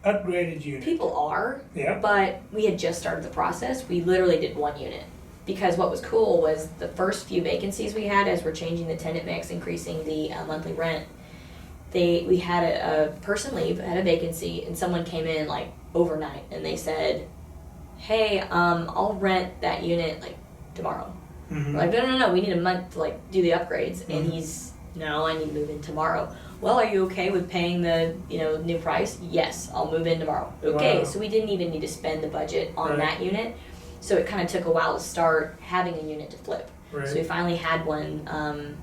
upgraded unit. People are. Yeah. But we had just started the process. We literally did one unit. Because what was cool was the first few vacancies we had as we're changing the tenant mix, increasing the monthly rent, we had a person leave, had a vacancy, and someone came in like overnight and they said, hey, I'll rent that unit like tomorrow. Mm-hmm. We're like, no, we need a month to like do the upgrades. Mm-hmm. And he's, no, I need to move in tomorrow. Well, are you okay with paying the new price? Yes, I'll move in tomorrow. Okay, Wow. So we didn't even need to spend the budget on that unit. So it kind of took a while to start having a unit to flip. Right. So we finally had one,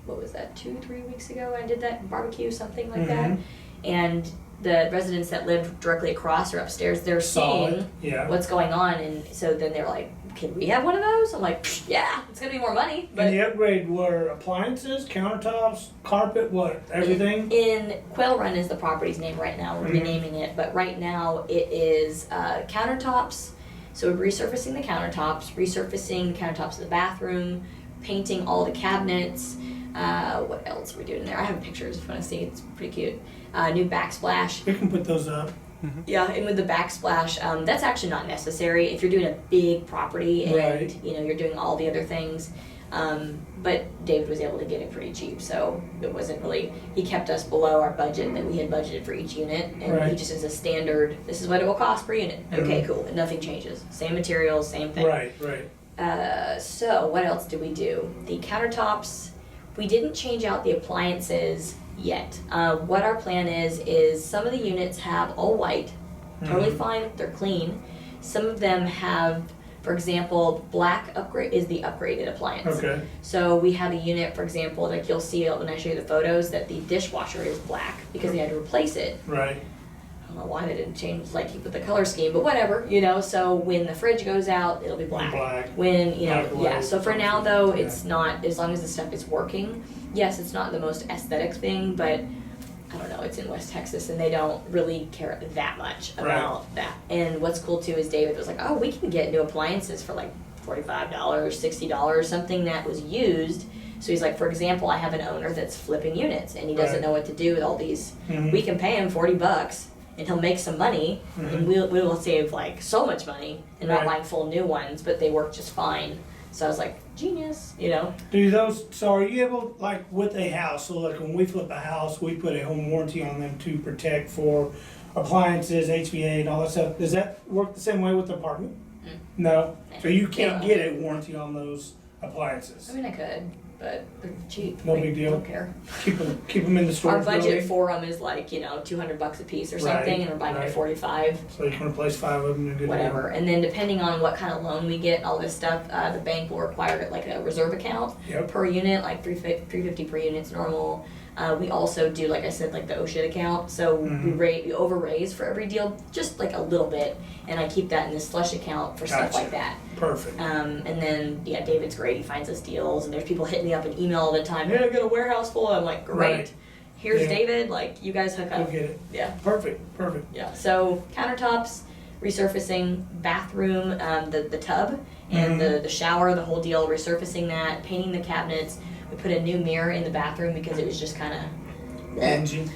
what was that, 2-3 weeks ago I did that barbecue, something like that. And the residents that live directly across or upstairs, they're seeing what's going on, and so then they're like, can we have one of those? I'm like, yeah, it's gonna be more money. But and the upgrade were appliances, countertops, carpet, what, everything? In Quail Run is the property's name right now. We're renaming it, but right now it is countertops. So we're resurfacing the countertops of the bathroom, painting all the cabinets. What else are we doing in there? I have pictures if you want to see. It's pretty cute. New backsplash. We can put those up. Yeah, and with the backsplash, that's actually not necessary if you're doing a big property and you're doing all the other things. But David was able to get it pretty cheap, so it wasn't really. He kept us below our budget that we had budgeted for each unit, and he just is a standard. This is what it will cost per unit. Okay, cool. And nothing changes. Same materials, same thing. Right. So what else did we do? The countertops. We didn't change out the appliances yet. What our plan is some of the units have all white, totally fine, they're clean. Some of them have, for example, black upgrade is the upgraded appliance. Okay. So we have a unit, for example, like you'll see when I show you the photos, that the dishwasher is black because they had to replace it. Right. I don't know why they didn't change, like, keep with the color scheme, but whatever, so when the fridge goes out, it'll be black. When, so for now, though, it's not, as long as the stuff is working, yes, it's not the most aesthetic thing, but, I don't know, it's in West Texas, and they don't really care that much about that. And what's cool, too, is David was like, oh, we can get new appliances for, like, $45, $60, something that was used. So he's like, for example, I have an owner that's flipping units, and he doesn't know what to do with all these. We can pay him $40, and he'll make some money, and we will save like so much money and not buying full new ones, but they work just fine. So I was like, genius, Do those, so are you able, like with a house, so like when we flip a house, we put a home warranty on them to protect for appliances, HVA and all that stuff. Does that work the same way with the apartment? No? So you can't get a warranty on those appliances? I mean, I could, but they're cheap. No big deal. Don't care. Keep them in the store. Our budget for them is like, $200 a piece or something, and we're buying it at $45. So you can replace 5 of them in a good whatever. And then depending on what kind of loan we get, all this stuff, the bank will require like a reserve account per unit, like $350 per unit's normal. We also do, like I said, like the OSHA account. So we over raise for every deal, just like a little bit, and I keep that in this slush account for stuff like that. Perfect. And then David's great. He finds us deals, and there's people hitting me up in email all the time. Hey, I got a warehouse full. I'm like, great. Here's David. Like, you guys hook up. Go get it. Yeah. Perfect. Yeah. So countertops, resurfacing, bathroom, the tub, and the shower, the whole deal. Resurfacing that, painting the cabinets. We put a new mirror in the bathroom because it was just kind of dingy.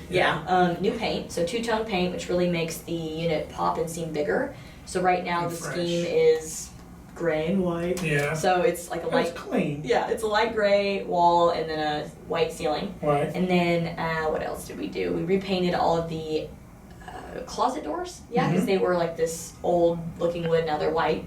New paint, so two-tone paint, which really makes the unit pop and seem bigger. So right now the scheme is gray and white. Yeah. So it's like a light. It's clean. Yeah, it's a light gray wall and then a white ceiling. Right. And then what else did we do? We repainted all of the closet doors. Yeah, because they were like this old-looking wood. Now they're white.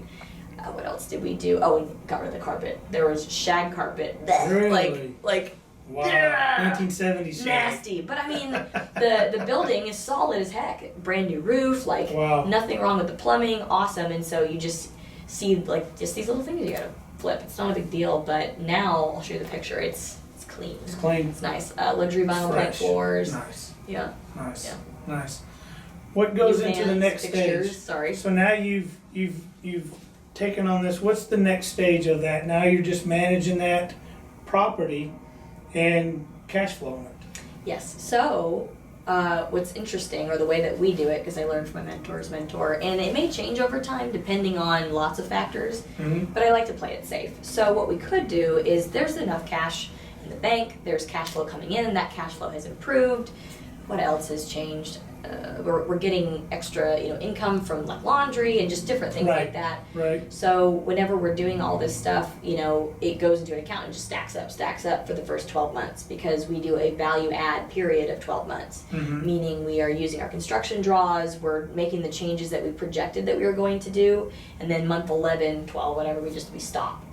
What else did we do? Oh, we got rid of the carpet. There was shag carpet. Really? Like wow. 1970s shag. Nasty. But I mean, the building is solid as heck. Brand new roof, nothing wrong with the plumbing, awesome. And so you just see just these little things you gotta flip. It's not a big deal, but now I'll show you the picture. It's clean. It's clean. It's nice. Luxury vinyl plank floors. Nice. Yeah. Nice. Yeah. Nice. What goes into the next stage? Sorry. So now you've taken on this. What's the next stage of that? Now you're just managing that property and cash flowing it. Yes. So what's interesting, or the way that we do it, because I learned from my mentor's mentor, and it may change over time depending on lots of factors, but I like to play it safe. So what we could do is there's enough cash in the bank, there's cash flow coming in, that cash flow has improved. What else has changed? We're getting extra, income from like laundry and just different things like that. Right. So whenever we're doing all this stuff, it goes into an account and just stacks up for the first 12 months because we do a value add period of 12 months, meaning we are using our construction draws, we're making the changes that we projected that we were going to do, and then month 11, 12, whatever, we stop,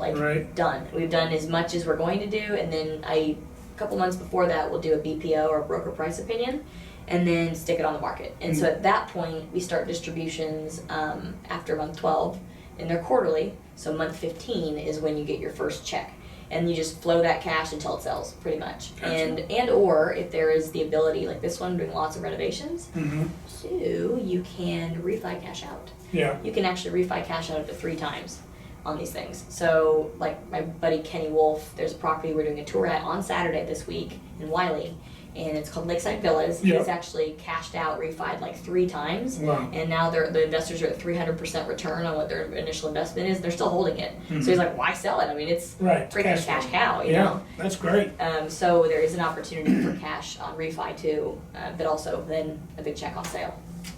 done. We've done as much as we're going to do, and then a couple months before that, we'll do a BPO or a broker price opinion, and then stick it on the market. And so at that point, we start distributions after month 12, and they're quarterly. So month 15 is when you get your first check. and you just flow that cash until it sells, pretty much. Gotcha. And or if there is the ability, like this one, doing lots of renovations, Mm-hmm. so you can refi cash out. Yeah. You can actually refi cash out up to 3 times on these things. So like my buddy Kenny Wolf, there's a property we're doing a tour at on Saturday this week in Wiley, and it's called Lakeside Villas. Yep. He's actually cashed out, refied like 3 times, Wow. and now the investors are at 300% return on what their initial investment is. They're still holding it. Mhm. So he's like, why sell it? I mean, it's Right. freaking cash cow, you Yeah, know? that's great. So there is an opportunity for cash on refi too, but also then a big check on sale.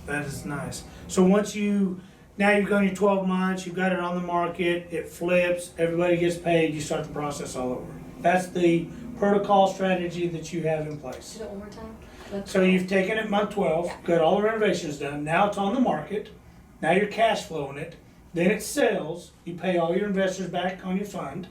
That is nice. So now you've gone your 12 months, you've got it on the market, it flips, everybody gets paid, you start the process all over. That's the protocol strategy that you have in place. Do it one more time. So you've taken it month 12, Yeah. got all the renovations done, now it's on the market, now you're cash flowing it, then it sells, you pay all your investors back on your fund,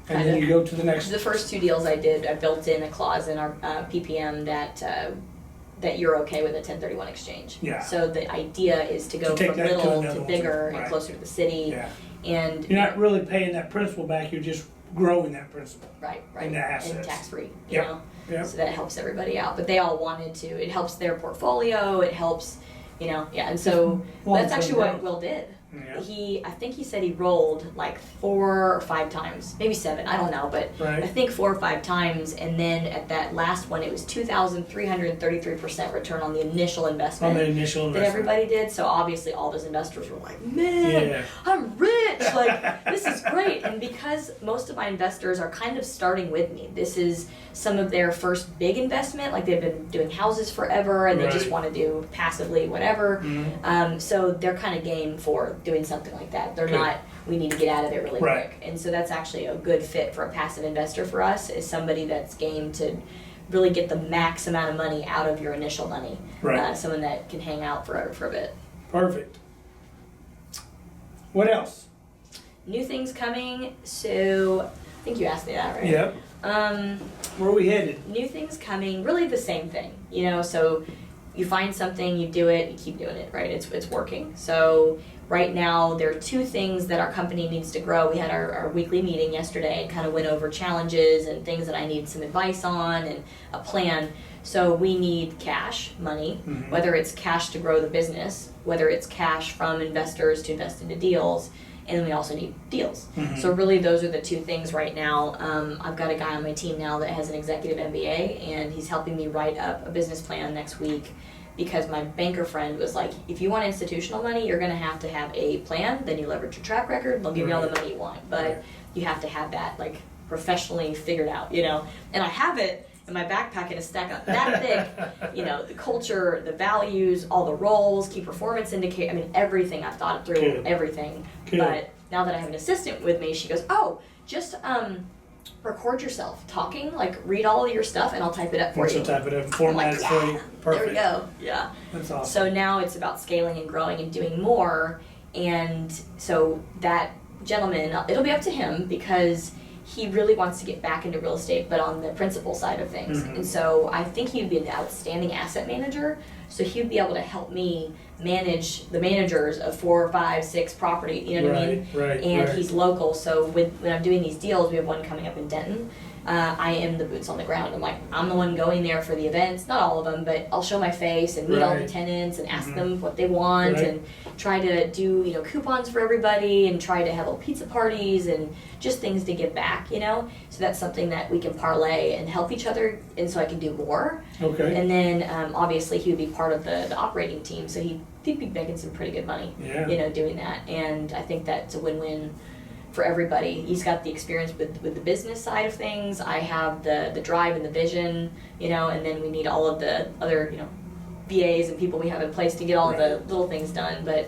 and then Kinda. you go to the next. The first 2 deals I did, I built in a clause in our PPM that you're okay with a 1031 exchange. Yeah. So the idea is to go To take from that to little another to one, bigger right. and closer to the city. Yeah. And You're not really paying that principal back, you're just growing that principal. right, and the assets. and tax free. You Yep. know. Yep. So that helps everybody out. But they all wanted to. It helps their portfolio. It helps, yeah. And so that's actually what Will did. Yeah. I think he said he rolled like 4 or 5 times, maybe 7, I don't know, but Right. I think 4 or 5 times, and then at that last one, it was 2,333% return on the initial investment On the initial that investment. everybody did. So obviously, all those investors were like, "Man, Yeah. I'm rich! Like this is great!" And because most of my investors are kind of starting with me, this is some of their first big investment. Like they've been doing houses forever, and they just Right. want to do passively whatever. Mhm. So they're kind of game for doing something like that. They're Good. not, we need to get out of it really Right. quick. And so that's actually a good fit for a passive investor for us, is somebody that's game to really get the max amount of money out of your initial money. Right. Someone that can hang out for a bit. Perfect. What else? New things coming, so I think you asked me that, right? Yep. Where are we headed? New things coming, really the same thing, so you find something, you do it, you keep doing it, right? It's working. So right now there are 2 things that our company needs to grow. We had our weekly meeting yesterday and kind of went over challenges and things that I need some advice on and a plan. So we need cash, money, Mhm. whether it's cash to grow the business, whether it's cash from investors to invest into deals, and then we also need deals. Mhm. So really those are the 2 things right now. I've got a guy on my team now that has an executive MBA, and he's helping me write up a business plan next week, because my banker friend was like, if you want institutional money, you're going to have a plan, then you leverage your track record, they'll give you all the money you want, but Right. you have to have that like professionally figured out, and I have it in my backpack in a stack that thick, the culture, the values, all the roles, key performance indicator, I mean everything. I've thought through Good. everything. Good. But now that I have an assistant with me, she goes, oh, just record yourself talking, like read all of your stuff and I'll type it up for She'll you. type it up and I'm format like, it for you. yeah, Perfect. there we go. Yeah. That's awesome. So now it's about scaling and growing and doing more. And so that gentleman, it'll be up to him, because he really wants to get back into real estate, but on the principal side of things. Mhm. And so I think he'd be an outstanding asset manager. So he'd be able to help me manage the managers of 4, 5, 6 property, you know what I mean? Right, And right. he's local, so when I'm doing these deals, we have one coming up in Denton. I am the boots on the ground. I'm the one going there for the events, not all of them, but I'll show my face and meet all the Right. tenants and ask Mhm. them what they want, Right. and try to do coupons for everybody, and try to have little pizza parties and just things to give back, So that's something that we can parlay and help each other, and so I can do more. Okay. And then obviously he would be part of the operating team, so he'd be making some pretty good money, Yeah. doing that. And I think that's a win-win for everybody. He's got the experience with the business side of things. I have the drive and the vision, and then we need all of the other, VAs and people we have in place to get all the little things done. But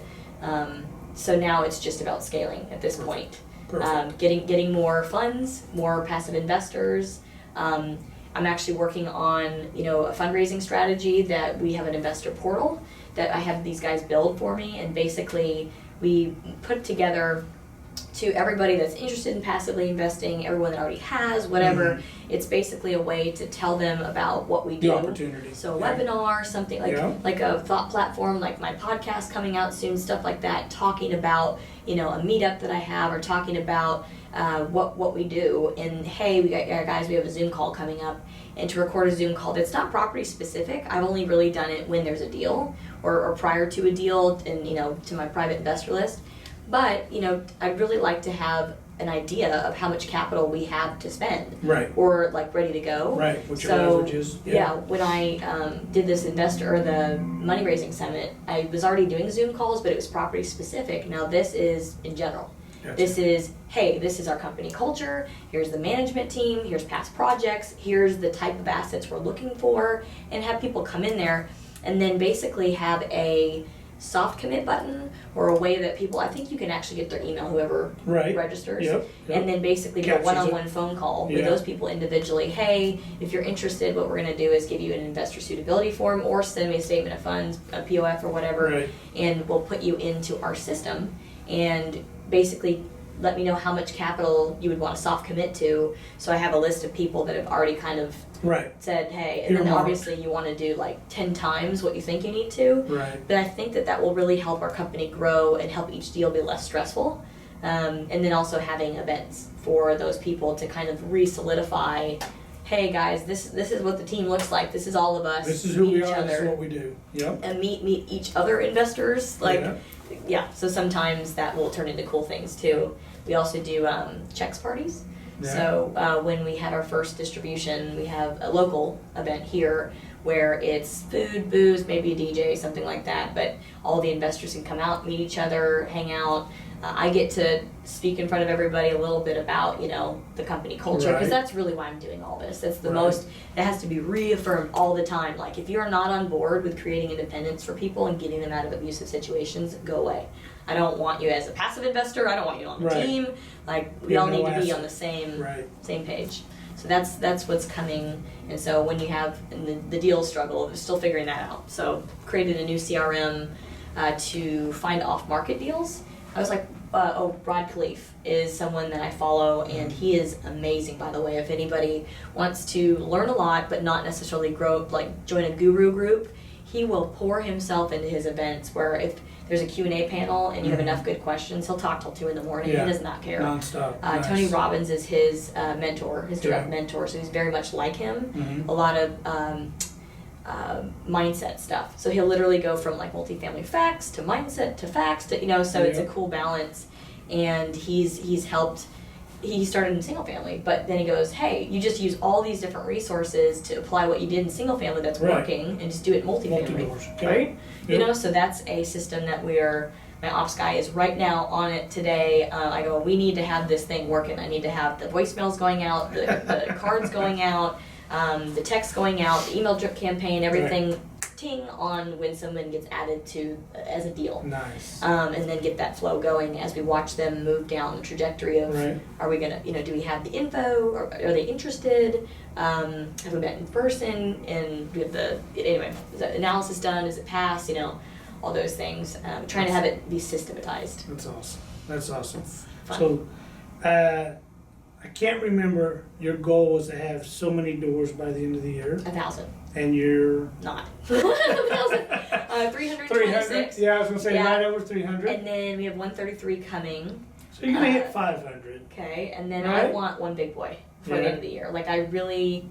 so now it's just about scaling at this point. Perfect. Getting more funds, more passive investors. I'm actually working on, a fundraising strategy that we have an investor portal that I have these guys build for me, and basically we put together to everybody that's interested in passively investing, everyone that already has, whatever. It's basically a way to tell them about what we do. The opportunities. So a webinar, something like a thought platform, like my podcast coming out soon, stuff like that, talking about, a meetup that I have, or talking about what we do. And hey, we have a Zoom call coming up, and to record a Zoom call that's not property specific. I've only really done it when there's a deal or prior to a deal, and to my private investor list. But I'd really like to have an idea of how much capital we have to spend, right, or like ready to go. Right, what your leverage is. Yeah, when I did this the money raising summit, I was already doing Zoom calls, but it was property specific. Now this is in general. Gotcha. This is, hey, this is our company culture, here's the management team, here's past projects, here's the type of assets we're looking for, and have people come in there and then basically have a soft commit button, or a way that people, I think you can actually get their email, whoever registers, and then basically do a one-on-one phone call with those people individually. Hey, if you're interested, what we're going to do is give you an investor suitability form, or send me a statement of funds, a POF or whatever, and we'll put you into our system, and basically let me know how much capital you would want to soft commit to, so I have a list of people that have already kind of said, hey, and then obviously you want to do like 10 times what you think you need to. But I think that will really help our company grow and help each deal be less stressful. And then also having events for those people to kind of re-solidify, hey guys, this is what the team looks like, this is all of us. This is who we are, this is what we do. And meet each other investors. So sometimes that will turn into cool things too. We also do checks parties. So when we had our first distribution, we have a local event here where it's food, booze, maybe a DJ, something like that, but all the investors can come out, meet each other, hang out. I get to speak in front of everybody a little bit about, the company culture, because that's really why I'm doing all this. That's the most, that has to be reaffirmed all the time. Like, if you're not on board with creating independence for people and getting them out of abusive situations, go away. I don't want you as a passive investor. I don't want you on the team. Like, we all need to be on the same page. So that's what's coming. And so when you have the deal struggle, they're still figuring that out. So created a new CRM to find off-market deals. I was like, Rod Khalif is someone that I follow, and he is amazing, by the way. If anybody wants to learn a lot but not necessarily grow, like join a guru group, he will pour himself into his events, where if there's a Q&A panel and you have enough good questions, he'll talk till 2 a.m. He does not care. Non-stop. Tony Robbins is his mentor, his direct mentor, so he's very much like him. A lot of mindset stuff. So he'll literally go from like multifamily facts to mindset to facts to, so it's a cool balance. And he's helped, he started in single family, but then he goes, hey, you just use all these different resources to apply what you did in single family that's working, and just do it in multifamily, right? So that's a system that my ops guy is right now on it today. I go, we need to have this thing working. I need to have the voicemails going out, the cards going out, the text going out, the email drip campaign, everything ting on when someone gets added to as a deal. Nice. And then get that flow going as we watch them move down the trajectory of, are we gonna, do we have the info, or are they interested? Have we met in person? And we have is that analysis done? Is it passed? All those things. Trying to have it be systematized. That's awesome. Fun. So, I can't remember, your goal was to have so many doors by the end of the year. 1,000. And you're not 1,000. 326. Yeah, I was gonna say right over 300. And then we have 133 coming. So you're gonna hit 500. Okay, and then I want one big boy for the end of the year. Like, I really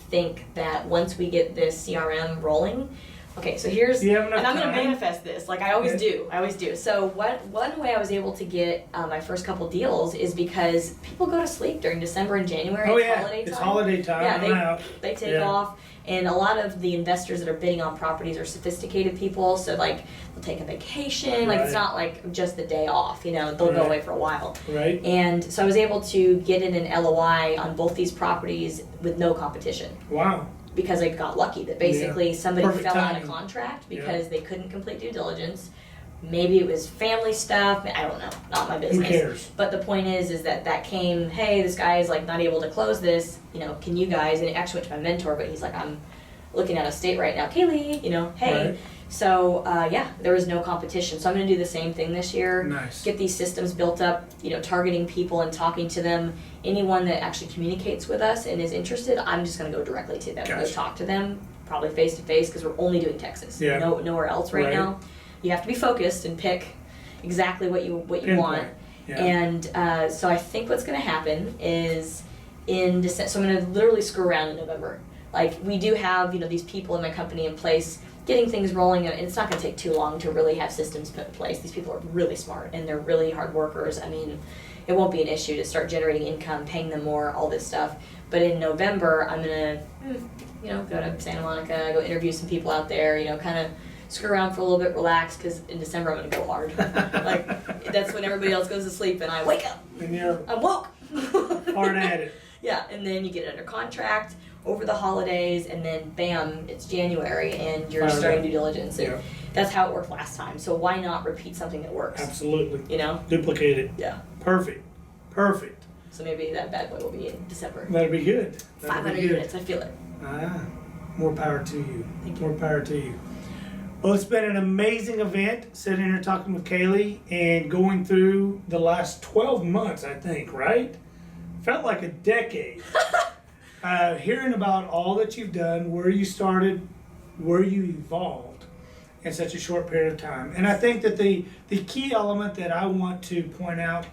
think that once we get this CRM rolling. Okay, so here's, and I'm going to manifest this, like I always do. So one way I was able to get my first couple deals is because people go to sleep during December and January. It's holiday time. Yeah, they take off, and a lot of the investors that are bidding on properties are sophisticated people, so like they'll take a vacation, like it's not like just the day off, they'll go away for a while. Right. And so I was able to get in an LOI on both these properties with no competition. Wow. Because I got lucky that basically somebody fell out of contract because they couldn't complete due diligence. Maybe it was family stuff. I don't know. Not my business. Who cares? But the point is that came, hey, this guy is like not able to close this. Can you guys? And it actually went to my mentor, but he's like, I'm looking at a state right now, Kaylee. Hey. Right. So yeah, there was no competition. So I'm going to do the same thing this year. Nice. Get these systems built up, targeting people and talking to them. Anyone that actually communicates with us and is interested, I'm just going to go directly to them. Gotcha. Go talk to them, probably face to face, because we're only doing Texas. Yeah. Nowhere else right now. You have to be focused and pick exactly what you want. Yeah. And so I think what's going to happen is in December. So I'm going to literally screw around in November. Like, we do have these people in my company in place, getting things rolling, and it's not going to take too long to really have systems put in place. These people are really smart and they're really hard workers. I mean, it won't be an issue to start generating income, paying them more, all this stuff. But in November, I'm going to, go to Santa Monica, go interview some people out there, kind of screw around for a little bit, relax, because in December I'm going to go hard. Like, that's when everybody else goes to sleep and I wake up. And you're I'm woke. hard at it. Yeah, and then you get under contract over the holidays, and then bam, it's January, and you're starting due diligence. And that's how it worked last time. So why not repeat something that works? Absolutely. Duplicate it. Yeah. Perfect. So maybe that bad boy will be in December. That'd be good. 500 units, I feel it. More power to you. Thank you. More power to you. Well, it's been an amazing event, sitting here talking with Kaylee and going through the last 12 months, I think, right? Felt like a decade. Hearing about all that you've done, where you started, where you evolved in such a short period of time. And I think that the key element that I want to point out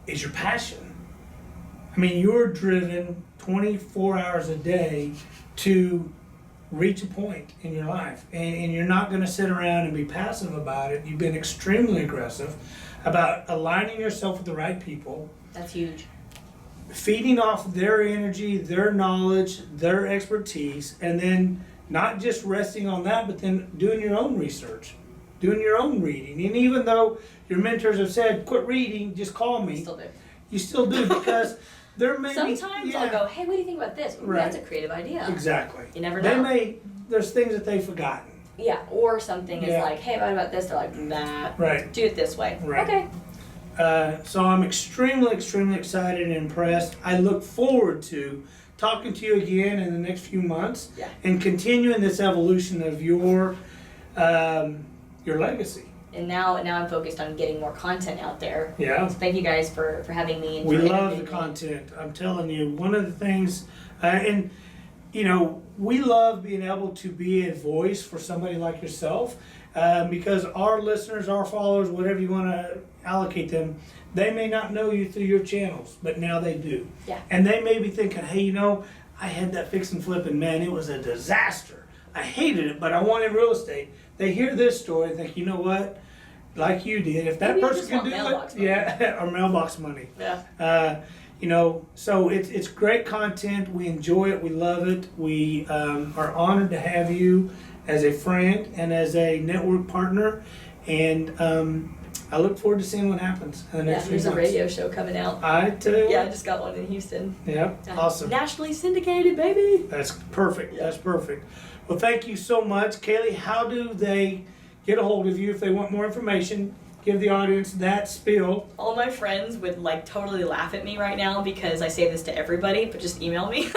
is your passion. I mean, you're driven 24 hours a day to reach a point in your life. And you're not going to sit around and be passive about it. You've been extremely aggressive about aligning yourself with the right people. That's huge. Feeding off their energy, their knowledge, their expertise, and then not just resting on that, but then doing your own research, doing your own reading. And even though your mentors have said, quit reading, just call me. Still do. You still do, because there may be... Sometimes I'll go, hey, what do you think about this? Ooh, that's a creative idea. Exactly. You never know. There's things that they've forgotten. Yeah, or something is like, hey, what about this? They're like, nah, do it this way. Right. Okay. So I'm extremely, extremely excited and impressed. I look forward to talking to you again in the next few months and continuing this evolution of your legacy. And now I'm focused on getting more content out there. Yeah. So thank you guys for having me. And we love the content. I'm telling you, one of the things, we love being able to be a voice for somebody like yourself, because our listeners, our followers, whatever you want to allocate them, they may not know you through your channels, but now they do. Yeah. And they may be thinking, hey, I had that fix and flip, and man, it was a disaster. I hated it, but I wanted real estate. They hear this story and think, you know what? Like you did, if that person can do it, or mailbox money. Yeah. So it's great content. We enjoy it. We love it. We are honored to have you as a friend and as a network partner. And I look forward to seeing what happens in the next few months. There's a radio show coming out. I tell you. Yeah, I just got one in Houston. Yeah, awesome. Nationally syndicated, baby. That's perfect. That's perfect. Well, thank you so much. Kaylee, how do they get a hold of you if they want more information? Give the audience that spiel. All my friends would totally laugh at me right now because I say this to everybody, but just email me.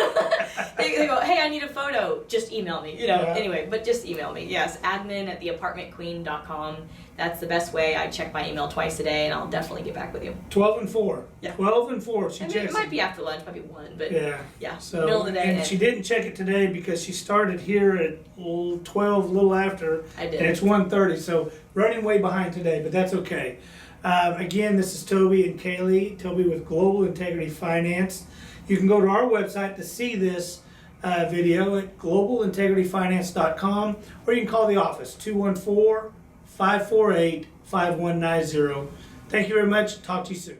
They go, hey, I need a photo. Just email me. Anyway, but just email me. Yes, admin@theapartmentqueen.com. That's the best way. I check my email twice a day, and I'll definitely get back with you. 12 and 4. Yeah. 12 and 4. It might be after lunch, probably 1, but yeah. So, middle of the day. And she didn't check it today because she started here at 12, a little after. I did. And it's 1:30, so running way behind today, but that's okay. Again, this is Toby and Kaylee. Toby with Global Integrity Finance. You can go to our website to see this video at globalintegrityfinance.com, or you can call the office, 214-548-5190. Thank you very much. Talk to you soon.